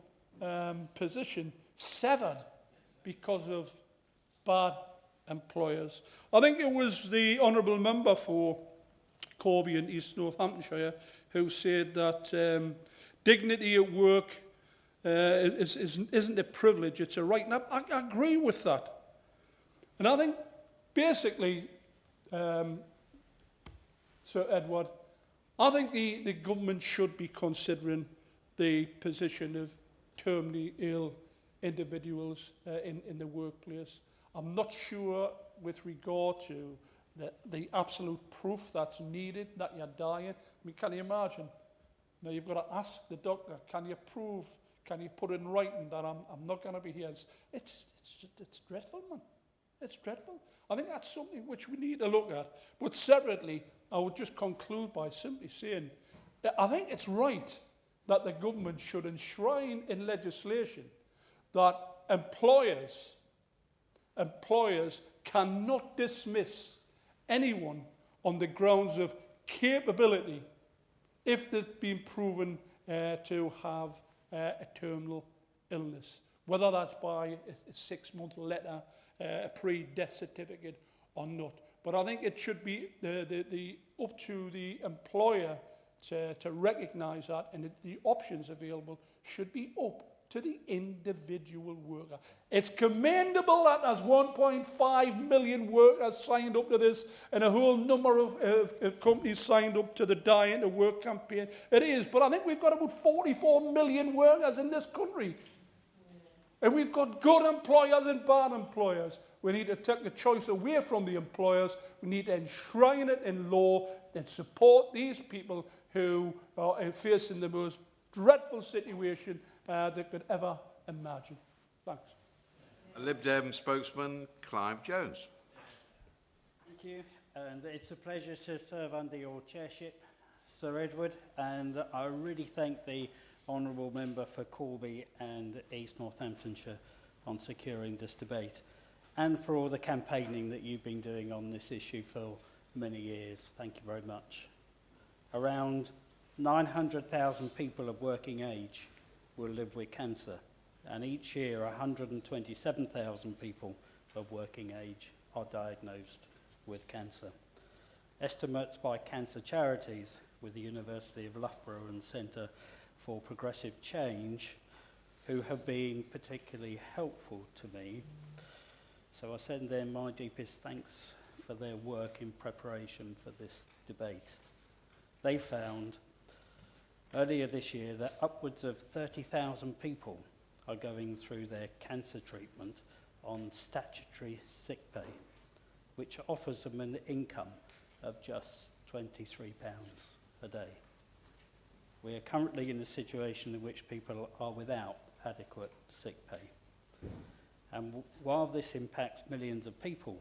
position severed because of bad employers. I think it was the Honourable Member for Corby in East Northamptonshire who said that dignity at work isn't a privilege, it's a right. And I agree with that. And I think basically, Sir Edward, I think the government should be considering the position of terminally ill individuals in the workplace. I'm not sure with regard to the absolute proof that's needed that you're dying. I mean, can you imagine? Now, you've got to ask the doctor, can you prove, can you put in writing that I'm not going to be here? It's dreadful, man. It's dreadful. I think that's something which we need to look at. But separately, I would just conclude by simply saying, I think it's right that the government should enshrine in legislation that employers cannot dismiss anyone on the grounds of capability if they've been proven to have a terminal illness, whether that's by a 6-month letter, a pre-death certificate or not. But I think it should be up to the employer to recognise that, and the options available should be up to the individual worker. It's commendable that there's 1.5 million workers signed up to this and a whole number of companies signed up to the Dying to Work campaign. It is, but I think we've got about 44 million workers in this country. And we've got good employers and bad employers. We need to take the choice away from the employers. We need to enshrine it in law and support these people who are facing the most dreadful situation they could ever imagine. Thanks. Lib Dem spokesman Clive Jones. Thank you, and it's a pleasure to serve under your chairship, Sir Edward, and I really thank the Honourable Member for Corby and East Northamptonshire on securing this debate, and for all the campaigning that you've been doing on this issue for many years. Thank you very much. Around 900,000 people of working age will live with cancer, and each year 127,000 people of working age are diagnosed with cancer. Estimates by cancer charities with the University of Loughborough and Centre for Progressive Change, who have been particularly helpful to me. So I send them my deepest thanks for their work in preparation for this debate. They found earlier this year that upwards of 30,000 people are going through their cancer treatment on statutory sick pay, which offers them an income of just £23 a day. We are currently in a situation in which people are without adequate sick pay. And while this impacts millions of people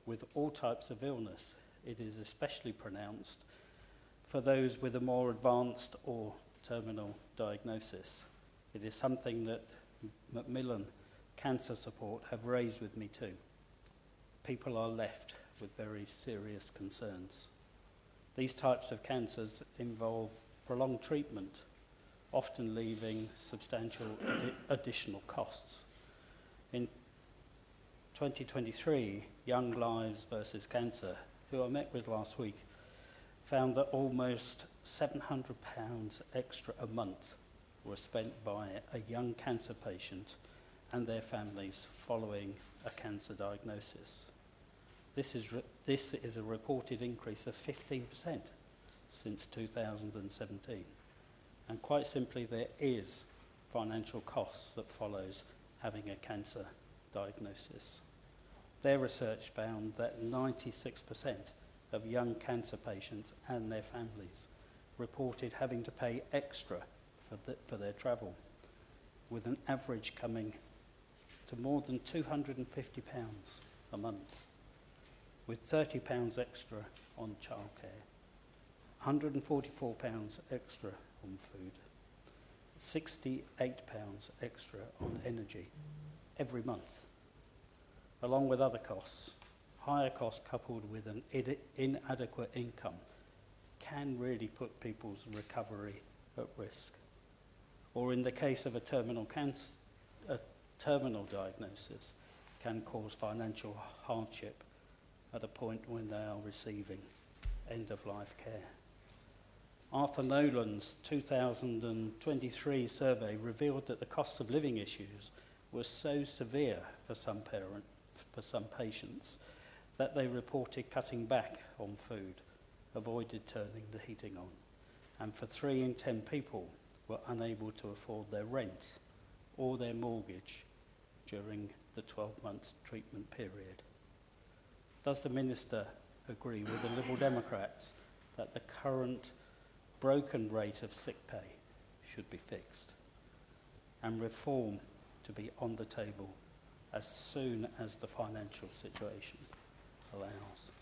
with all types of illness, it is especially pronounced for those with a more advanced or terminal diagnosis. It is something that Macmillan Cancer Support have raised with me too. People are left with very serious concerns. These types of cancers involve prolonged treatment, often leaving substantial additional costs. In 2023, Young Lives versus Cancer, who I met with last week, found that almost £700 extra a month were spent by a young cancer patient and their families following a cancer diagnosis. This is a reported increase of 15% since 2017. And quite simply, there is financial costs that follows having a cancer diagnosis. Their research found that 96% of young cancer patients and their families reported having to pay extra for their travel, with an average coming to more than £250 a month, with £30 extra on childcare, £144 extra on food, £68 extra on energy every month, along with other costs. Higher costs coupled with an inadequate income can really put people's recovery at risk. Or in the case of a terminal diagnosis, can cause financial hardship at a point when they are receiving end-of-life care. Arthur Nolan's 2023 survey revealed that the cost of living issues was so severe for some patients that they reported cutting back on food, avoided turning the heating on, and for 3 in 10 people were unable to afford their rent or their mortgage during the 12-month treatment period. Does the Minister agree with the Liberal Democrats that the current broken rate of sick pay should be fixed and reform to be on the table as soon as the financial situation allows?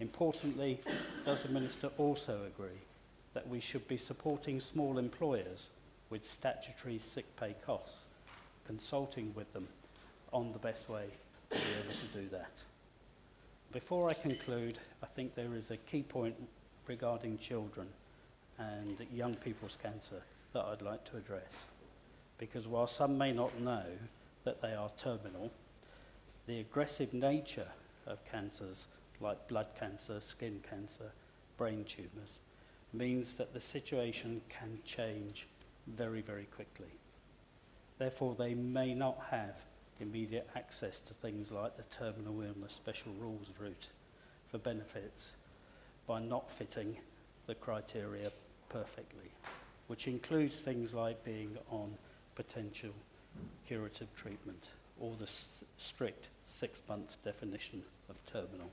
Importantly, does the Minister also agree that we should be supporting small employers with statutory sick pay costs, consulting with them on the best way to be able to do that? Before I conclude, I think there is a key point regarding children and young people's cancer that I'd like to address. Because while some may not know that they are terminal, the aggressive nature of cancers like blood cancer, skin cancer, brain tumours, means that the situation can change very, very quickly. Therefore, they may not have immediate access to things like the terminal illness special rules route for benefits by not fitting the criteria perfectly, which includes things like being on potential curative treatment or the strict 6-month definition of terminal.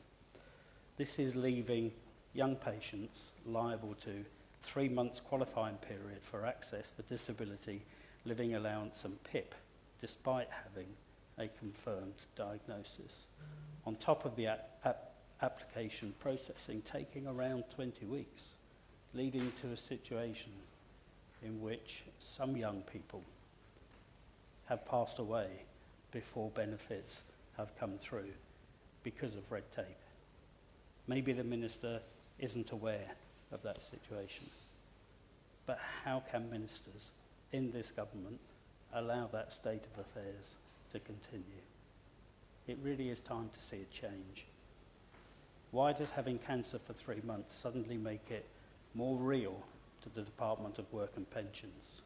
This is leaving young patients liable to 3 months qualifying period for access for disability, living allowance and PIP, despite having a confirmed diagnosis. On top of the application processing taking around 20 weeks, leading to a situation in which some young people have passed away before benefits have come through because of red tape. Maybe the Minister isn't aware of that situation. But how can ministers in this government allow that state of affairs to continue? It really is time to see a change. Why does having cancer for 3 months suddenly make it more real to the Department of Work and Pensions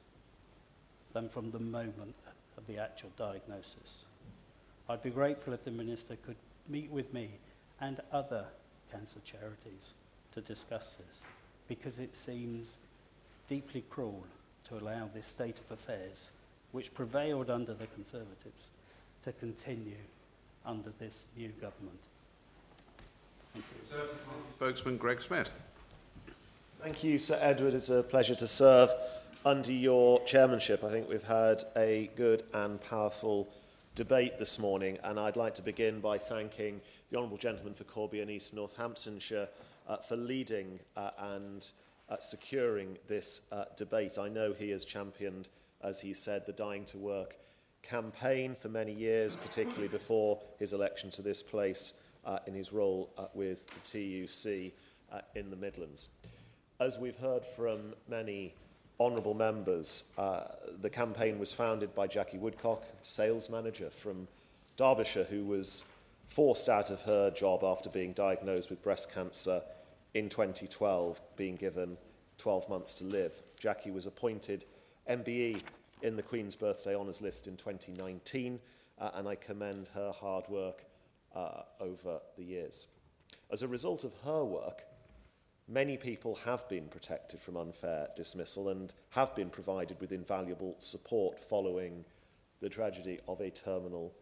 than from the moment of the actual diagnosis? I'd be grateful if the Minister could meet with me and other cancer charities to discuss this, because it seems deeply cruel to allow this state of affairs, which prevailed under the Conservatives, to continue under this new government. Thank you. Spokesman Greg Smith. Thank you, Sir Edward. It's a pleasure to serve under your chairmanship. I think we've had a good and powerful debate this morning, and I'd like to begin by thanking the Honourable Gentleman for Corby and East Northamptonshire for leading and securing this debate. I know he has championed, as he said, the Dying to Work campaign for many years, particularly before his election to this place in his role with the TUC in the Midlands. As we've heard from many honourable members, the campaign was founded by Jackie Woodcock, sales manager from Derbyshire, who was forced out of her job after being diagnosed with breast cancer in 2012, being given 12 months to live. Jackie was appointed MBE in the Queen's Birthday Honours List in 2019, and I commend her hard work over the years. As a result of her work, many people have been protected from unfair dismissal and have been provided with invaluable support following the tragedy of a terminal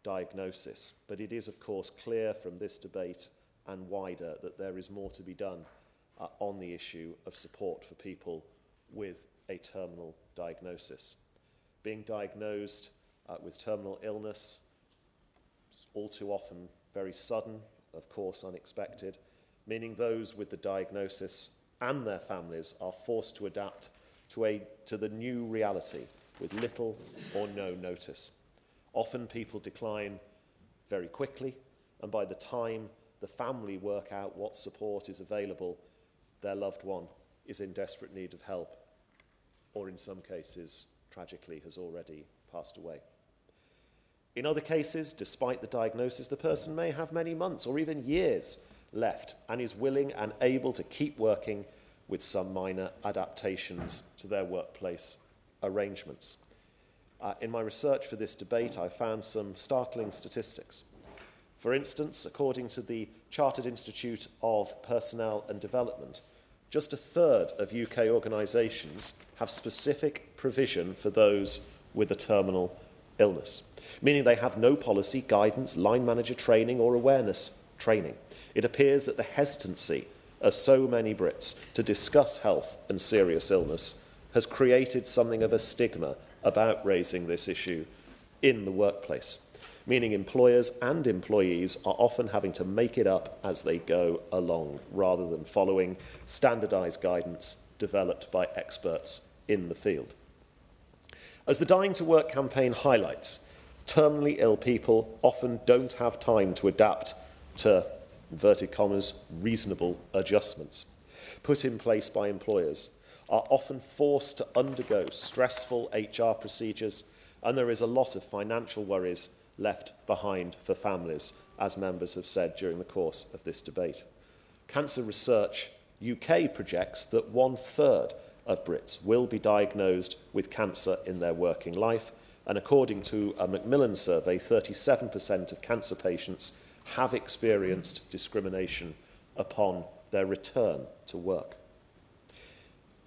diagnosis. But it is, of course, clear from this debate and wider that there is more to be done on the issue of support for people with a terminal diagnosis. Being diagnosed with terminal illness is all too often very sudden, of course unexpected, meaning those with the diagnosis and their families are forced to adapt to the new reality with little or no notice. Often people decline very quickly, and by the time the family work out what support is available, their loved one is in desperate need of help, or in some cases, tragically, has already passed away. In other cases, despite the diagnosis, the person may have many months or even years left and is willing and able to keep working with some minor adaptations to their workplace arrangements. In my research for this debate, I found some startling statistics. For instance, according to the Chartered Institute of Personnel and Development, just a third of UK organisations have specific provision for those with a terminal illness, meaning they have no policy, guidance, line manager training or awareness training. It appears that the hesitancy of so many Brits to discuss health and serious illness has created something of a stigma about raising this issue in the workplace, meaning employers and employees are often having to make it up as they go along, rather than following standardised guidance developed by experts in the field. As the Dying to Work campaign highlights, terminally ill people often don't have time to adapt to, inverted commas, reasonable adjustments put in place by employers, are often forced to undergo stressful HR procedures, and there is a lot of financial worries left behind for families, as members have said during the course of this debate. Cancer Research UK projects that 1/3 of Brits will be diagnosed with cancer in their working life, and according to a Macmillan survey, 37% of cancer patients have experienced discrimination upon their return to work.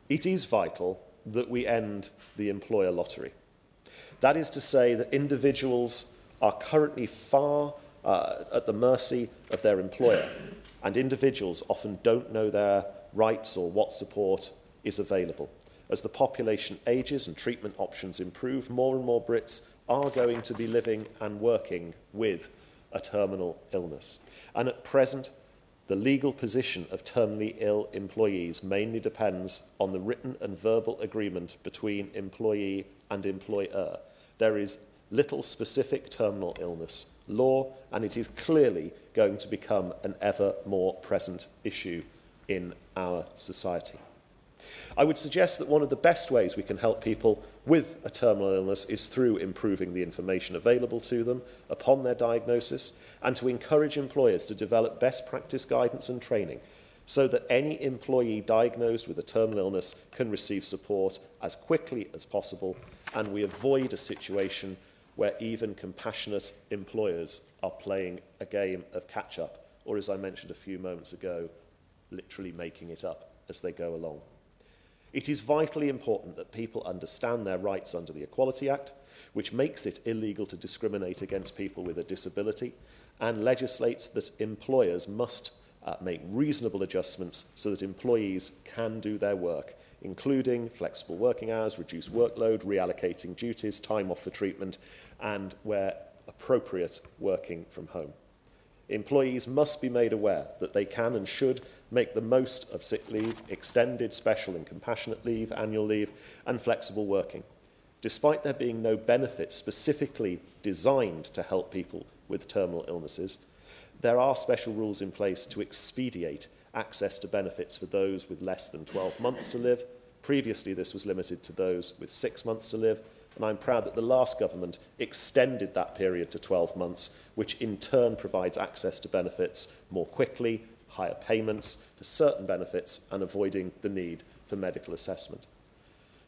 It is vital that we end the employer lottery. That is to say that individuals are currently far at the mercy of their employer, and individuals often don't know their rights or what support is available. As the population ages and treatment options improve, more and more Brits are going to be living and working with a terminal illness. And at present, the legal position of terminally ill employees mainly depends on the written and verbal agreement between employee and employer. There is little specific terminal illness law, and it is clearly going to become an ever more present issue in our society. I would suggest that one of the best ways we can help people with a terminal illness is through improving the information available to them upon their diagnosis, and to encourage employers to develop best practice guidance and training so that any employee diagnosed with a terminal illness can receive support as quickly as possible, and we avoid a situation where even compassionate employers are playing a game of catch-up, or, as I mentioned a few moments ago, literally making it up as they go along. It is vitally important that people understand their rights under the Equality Act, which makes it illegal to discriminate against people with a disability, and legislates that employers must make reasonable adjustments so that employees can do their work, including flexible working hours, reduced workload, reallocating duties, time off for treatment, and where appropriate working from home. Employees must be made aware that they can and should make the most of sick leave, extended, special and compassionate leave, annual leave and flexible working. Despite there being no benefits specifically designed to help people with terminal illnesses, there are special rules in place to expedite access to benefits for those with less than 12 months to live. Previously, this was limited to those with 6 months to live, and I'm proud that the last government extended that period to 12 months, which in turn provides access to benefits more quickly, higher payments for certain benefits, and avoiding the need for medical assessment.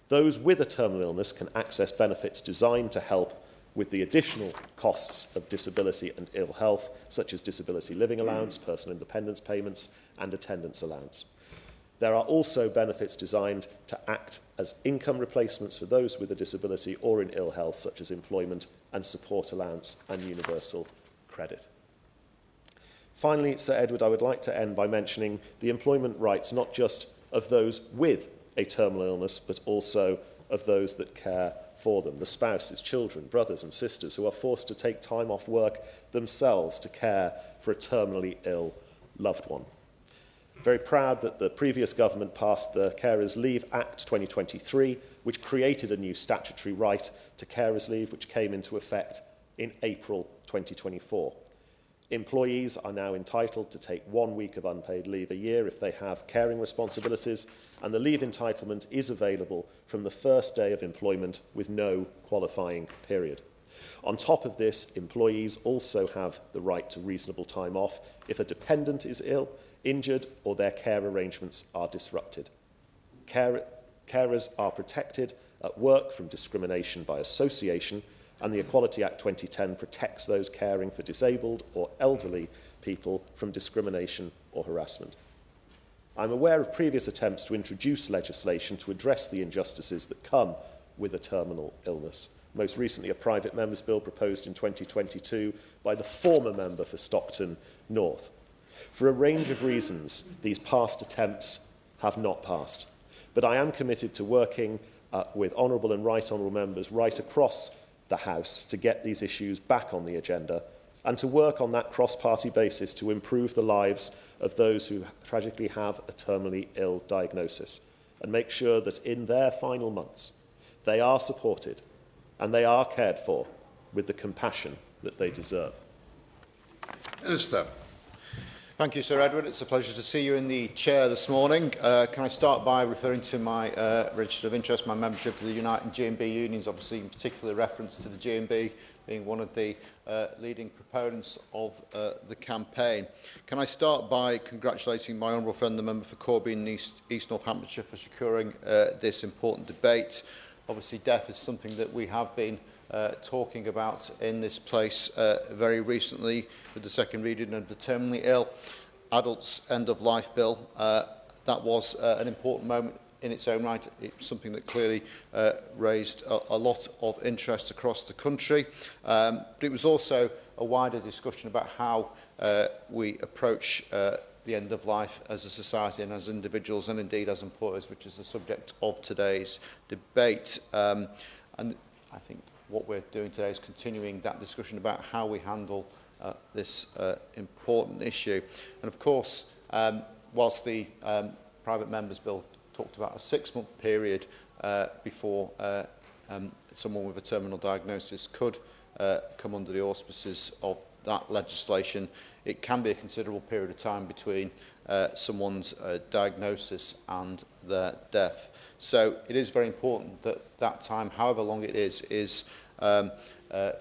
Those with a terminal illness can access benefits designed to help with the additional costs of disability and ill health, such as disability living allowance, personal independence payments, and attendance allowance. There are also benefits designed to act as income replacements for those with a disability or in ill health, such as employment and support allowance and universal credit. Finally, Sir Edward, I would like to end by mentioning the employment rights not just of those with a terminal illness, but also of those that care for them, the spouses, children, brothers and sisters who are forced to take time off work themselves to care for a terminally ill loved one. Very proud that the previous government passed the Carers Leave Act 2023, which created a new statutory right to carers leave, which came into effect in April 2024. Employees are now entitled to take 1 week of unpaid leave a year if they have caring responsibilities, and the leave entitlement is available from the first day of employment with no qualifying period. On top of this, employees also have the right to reasonable time off if a dependent is ill, injured, or their care arrangements are disrupted. Carers are protected at work from discrimination by association, and the Equality Act 2010 protects those caring for disabled or elderly people from discrimination or harassment. I'm aware of previous attempts to introduce legislation to address the injustices that come with a terminal illness. Most recently, a private member's bill proposed in 2022 by the former member for Stockton North. For a range of reasons, these past attempts have not passed. But I am committed to working with honourable and right honourable members right across the House to get these issues back on the agenda and to work on that cross-party basis to improve the lives of those who tragically have a terminally ill diagnosis and make sure that in their final months they are supported and they are cared for with the compassion that they deserve. Minister. Thank you, Sir Edward. It's a pleasure to see you in the chair this morning. Can I start by referring to my register of interest, my membership of the United G&B unions, obviously in particular reference to the G&B being one of the leading proponents of the campaign. Can I start by congratulating my honourable friend, the member for Corby in East Northamptonshire, for securing this important debate. Obviously, death is something that we have been talking about in this place very recently with the second reading of the Terminally Ill Adults End of Life Bill. That was an important moment in its own right. It's something that clearly raised a lot of interest across the country. But it was also a wider discussion about how we approach the end of life as a society and as individuals and indeed as employers, which is the subject of today's debate. And I think what we're doing today is continuing that discussion about how we handle this important issue. And of course, whilst the private members' bill talked about a 6-month period before someone with a terminal diagnosis could come under the auspices of that legislation, it can be a considerable period of time between someone's diagnosis and their death. So it is very important that that time, however long it is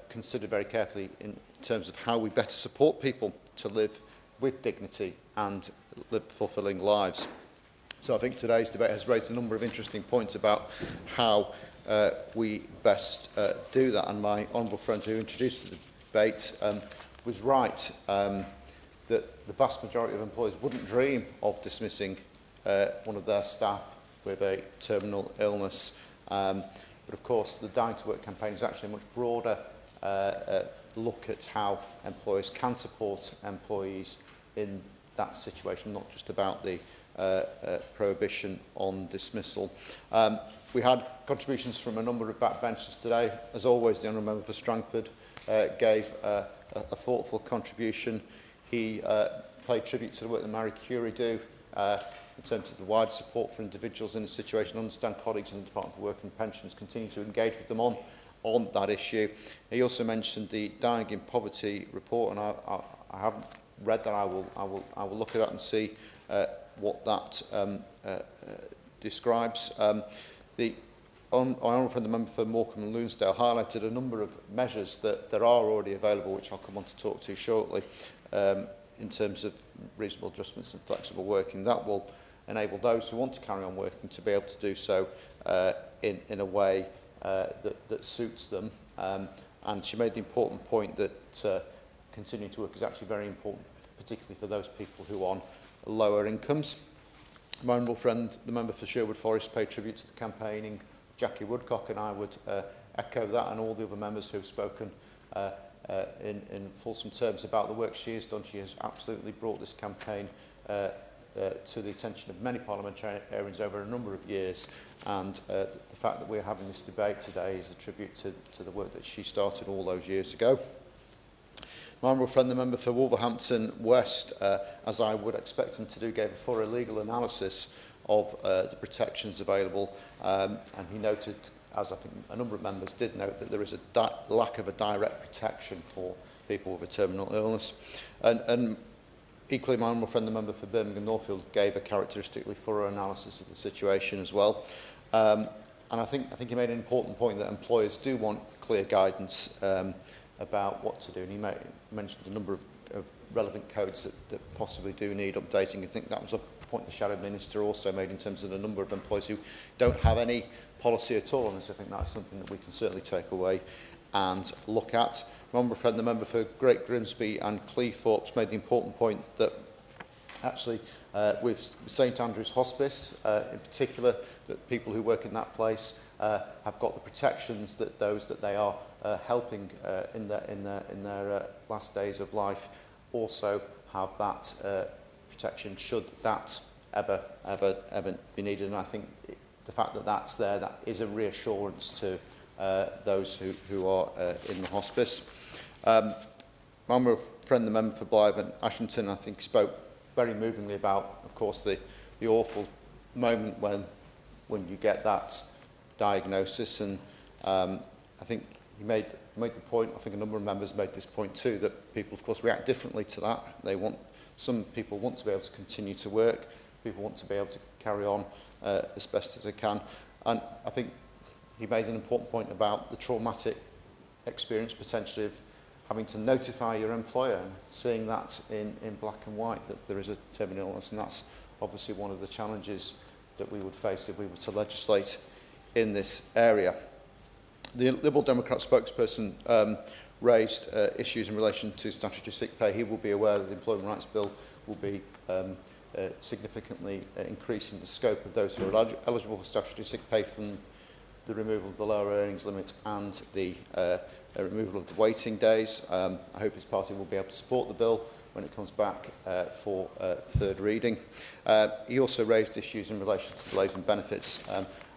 considered very carefully in terms of how we better support people to live with dignity and live fulfilling lives. So I think today's debate has raised a number of interesting points about how we best do that. And my honourable friend who introduced the debate was right that the vast majority of employers wouldn't dream of dismissing one of their staff with a terminal illness. But of course, the Dying to Work campaign is actually a much broader look at how employers can support employees in that situation, not just about the prohibition on dismissal. We had contributions from a number of backbenchers today. As always, the honourable member for Strangford gave a thoughtful contribution. He paid tribute to the work that Marie Curie do in terms of the wider support for individuals in the situation. I understand colleagues in the Department for Work and Pensions continue to engage with them on that issue. He also mentioned the Dying in Poverty report, and I haven't read that. I will look at that and see what that describes. The honourable friend, the member for Morecambe and Lunesdale, highlighted a number of measures that are already available, which I'll come on to talk to shortly, in terms of reasonable adjustments and flexible working. That will enable those who want to carry on working to be able to do so in a way that suits them. And she made the important point that continuing to work is actually very important, particularly for those people who are on lower incomes. My honourable friend, the member for Sherwood Forest, paid tribute to the campaigning Jackie Woodcock, and I would echo that and all the other members who have spoken in fulsome terms about the work she has done. She has absolutely brought this campaign to the attention of many parliamentarians over a number of years, and the fact that we're having this debate today is a tribute to the work that she started all those years ago. My honourable friend, the member for Wolverhampton West, as I would expect him to do, gave a thorough legal analysis of the protections available, and he noted, as I think a number of members did note, that there is a lack of a direct protection for people with a terminal illness. And equally, my honourable friend, the member for Birmingham Northfield, gave a characteristically thorough analysis of the situation as well. And I think he made an important point that employers do want clear guidance about what to do. And he mentioned a number of relevant codes that possibly do need updating. I think that was a point the Shadow Minister also made in terms of the number of employees who don't have any policy at all on this. I think that's something that we can certainly take away and look at. My honourable friend, the member for Great Grimsby and Cleethorpes, made the important point that actually with St Andrew's Hospice in particular, that people who work in that place have got the protections that those that they are helping in their last days of life also have that protection should that ever be needed. And I think the fact that that's there, that is a reassurance to those who are in the hospice. My honourable friend, the member for Blythe and Ashington, I think spoke very movingly about, of course, the awful moment when you get that diagnosis, and I think he made the point, I think a number of members made this point too, that people, of course, react differently to that. Some people want to be able to continue to work, people want to be able to carry on as best as they can, and I think he made an important point about the traumatic experience potentially of having to notify your employer and seeing that in black and white that there is a terminal illness, and that's obviously one of the challenges that we would face if we were to legislate in this area. The Liberal Democrat spokesperson raised issues in relation to statutory sick pay. He will be aware that the Employment Rights Bill will be significantly increasing the scope of those who are eligible for statutory sick pay from the removal of the lower earnings limit and the removal of the waiting days. I hope his party will be able to support the bill when it comes back for third reading. He also raised issues in relation to delays in benefits.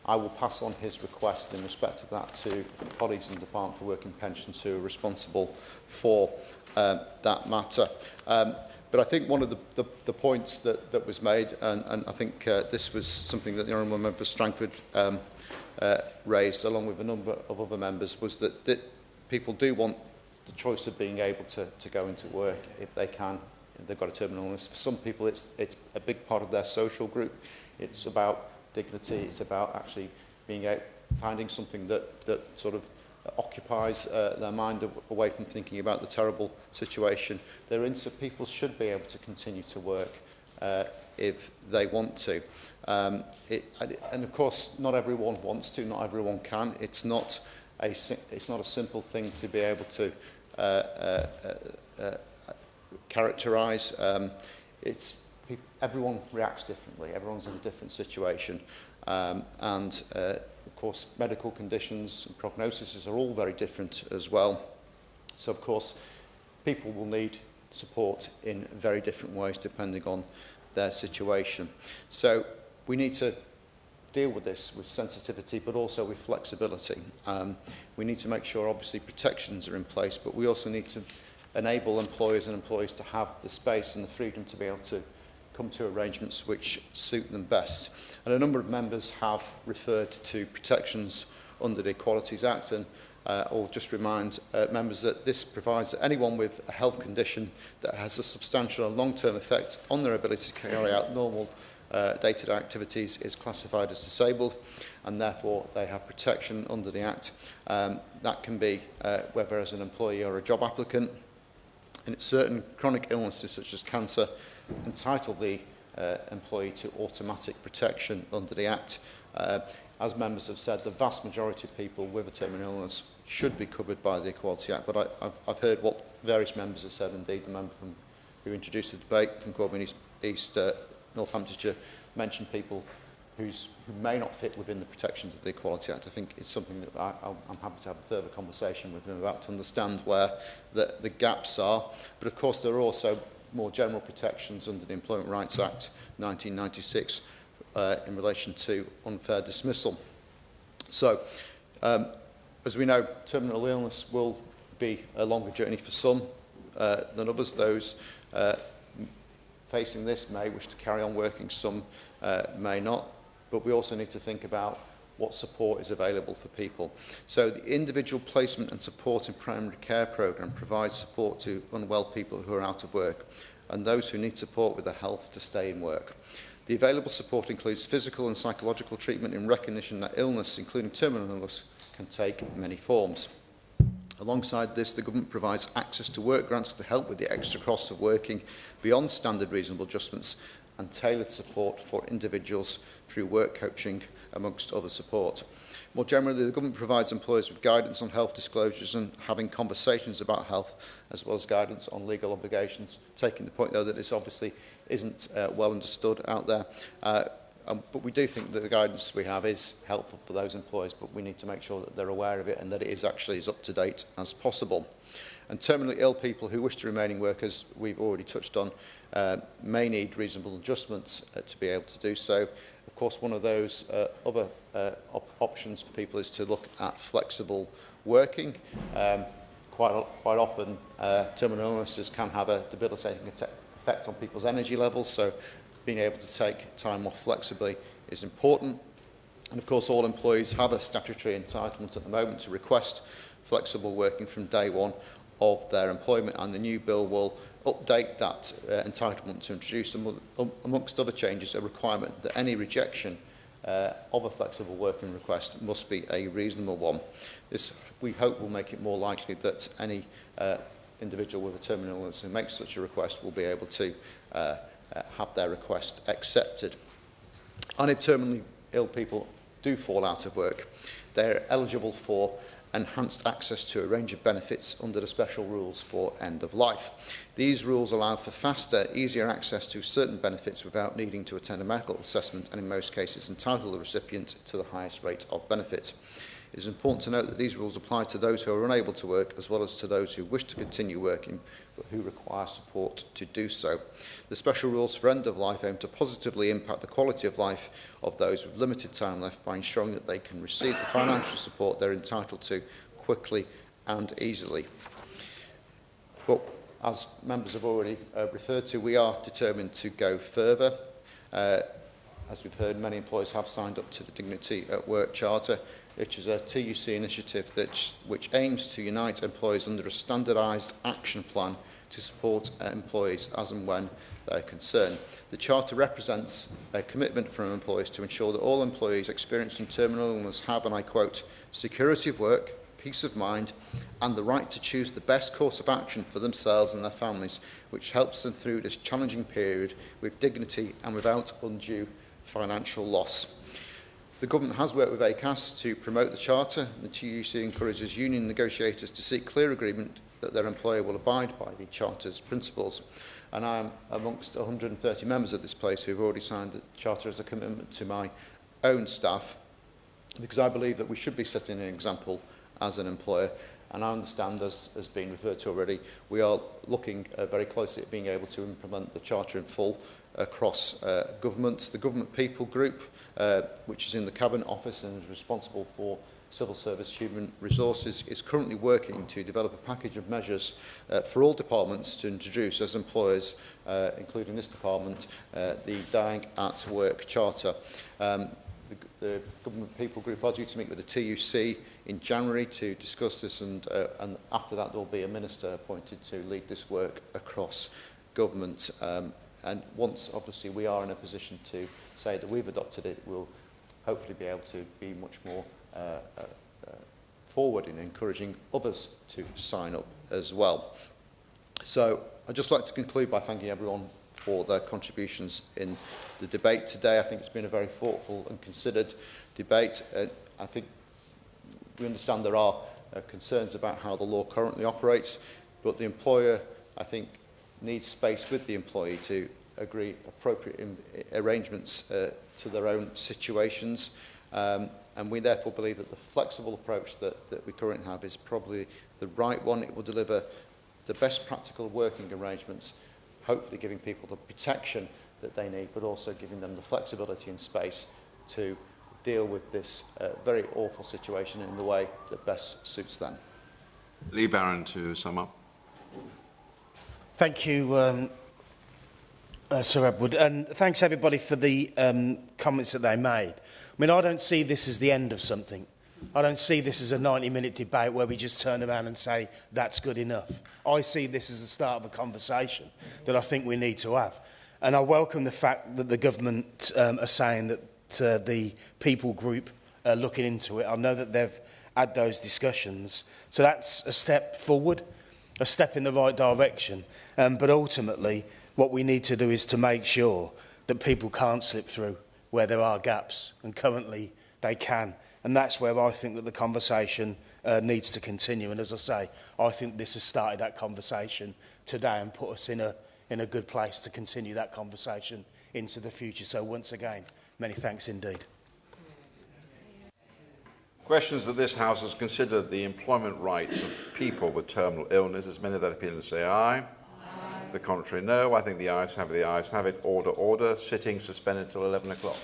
I will pass on his request in respect of that to colleagues in the Department for Work and Pensions who are responsible for that matter. But I think one of the points that was made, and I think this was something that the Honourable Member for Strangford raised, along with a number of other members, was that people do want the choice of being able to go into work if they can, if they've got a terminal illness. For some people, it's a big part of their social group. It's about dignity. It's about actually finding something that sort of occupies their mind away from thinking about the terrible situation they're in. So people should be able to continue to work if they want to. And of course, not everyone wants to. Not everyone can. It's not a simple thing to be able to characterise. Everyone reacts differently. Everyone's in a different situation, and of course, medical conditions and prognoses are all very different as well. So, of course, people will need support in very different ways depending on their situation. So, we need to deal with this with sensitivity but also with flexibility. We need to make sure obviously protections are in place, but we also need to enable employers and employees to have the space and the freedom to be able to come to arrangements which suit them best. And a number of members have referred to protections under the Equalities Act, and I'll just remind members that this provides that anyone with a health condition that has a substantial and long-term effect on their ability to carry out normal day-to-day activities is classified as disabled, and therefore they have protection under the Act. That can be whether as an employee or a job applicant. And certain chronic illnesses such as cancer entitle the employee to automatic protection under the Act. As members have said, the vast majority of people with a terminal illness should be covered by the Equality Act, but I've heard what various members have said. Indeed, the member who introduced the debate from Corby East Northamptonshire mentioned people who may not fit within the protections of the Equality Act. I think it's something that I'm happy to have a further conversation with them about to understand where the gaps are. But of course, there are also more general protections under the Employment Rights Act 1996 in relation to unfair dismissal. So, as we know, terminal illness will be a longer journey for some than others. Those facing this may wish to carry on working, some may not. But we also need to think about what support is available for people. So the individual placement and support in primary care programme provides support to unwell people who are out of work and those who need support with their health to stay in work. The available support includes physical and psychological treatment in recognition that illness, including terminal illness, can take many forms. Alongside this, the government provides access to work grants to help with the extra costs of working beyond standard reasonable adjustments and tailored support for individuals through work coaching, amongst other support. More generally, the government provides employers with guidance on health disclosures and having conversations about health, as well as guidance on legal obligations, taking the point, though, that this obviously isn't well understood out there. But we do think that the guidance we have is helpful for those employers, but we need to make sure that they're aware of it and that it is actually as up to date as possible. And terminally ill people who wish to remain in work, as we've already touched on, may need reasonable adjustments to be able to do so. Of course, one of those other options for people is to look at flexible working. Quite often, terminal illnesses can have a debilitating effect on people's energy levels, so being able to take time off flexibly is important. And of course, all employees have a statutory entitlement at the moment to request flexible working from day one of their employment, and the new bill will update that entitlement to introduce, amongst other changes, a requirement that any rejection of a flexible working request must be a reasonable one. This, we hope, will make it more likely that any individual with a terminal illness who makes such a request will be able to have their request accepted. And if terminally ill people do fall out of work, they're eligible for enhanced access to a range of benefits under the special rules for end of life. These rules allow for faster, easier access to certain benefits without needing to attend a medical assessment, and in most cases entitle the recipient to the highest rate of benefit. It is important to note that these rules apply to those who are unable to work, as well as to those who wish to continue working but who require support to do so. The special rules for end of life aim to positively impact the quality of life of those with limited time left by ensuring that they can receive the financial support they're entitled to quickly and easily. But as members have already referred to, we are determined to go further. As we've heard, many employers have signed up to the Dignity at Work Charter, which is a TUC initiative which aims to unite employees under a standardised action plan to support employees as and when they're concerned. The Charter represents a commitment from employers to ensure that all employees experiencing terminal illness have, and I quote, security of work, peace of mind, and the right to choose the best course of action for themselves and their families, which helps them through this challenging period with dignity and without undue financial loss. The government has worked with ACAS to promote the Charter. The TUC encourages union negotiators to seek clear agreement that their employer will abide by the Charter's principles. And I am amongst 130 members of this place who have already signed the Charter as a commitment to my own staff, because I believe that we should be setting an example as an employer, And I understand, as has been referred to already, we are looking very closely at being able to implement the Charter in full across governments. The Government People Group, which is in the Cabinet Office and is responsible for Civil Service Human Resources, is currently working to develop a package of measures for all departments to introduce as employers, including this department, the Dying at Work Charter. The Government People Group are due to meet with the TUC in January to discuss this, and after that there will be a minister appointed to lead this work across government. And once, obviously, we are in a position to say that we've adopted it, we'll hopefully be able to be much more forward in encouraging others to sign up as well. So I'd just like to conclude by thanking everyone for their contributions in the debate today. I think it's been a very thoughtful and considered debate. I think we understand there are concerns about how the law currently operates, but the employer, I think, needs space with the employee to agree appropriate arrangements to their own situations. And we therefore believe that the flexible approach that we currently have is probably the right one. It will deliver the best practical working arrangements, hopefully giving people the protection that they need, but also giving them the flexibility and space to deal with this very awful situation in the way that best suits them. Lee Barron, to sum up. Thank you, Sir Edward, and thanks everybody for the comments that they made. I mean, I don't see this as the end of something. I don't see this as a 90-minute debate where we just turn around and say, that's good enough. I see this as the start of a conversation that I think we need to have. And I welcome the fact that the government are saying that the people group are looking into it. I know that they've had those discussions. So that's a step forward, a step in the right direction. But ultimately, what we need to do is to make sure that people can't slip through where there are gaps, and currently they can. And that's where I think that the conversation needs to continue. And as I say, I think this has started that conversation today and put us in a good place to continue that conversation into the future. So once again, many thanks indeed. Questions that this House has considered the employment rights of people with terminal illness. As many that appear to say aye. The contrary, no. I think the ayes have it. The ayes have it. Order, order. Sitting suspended till 11 o'clock.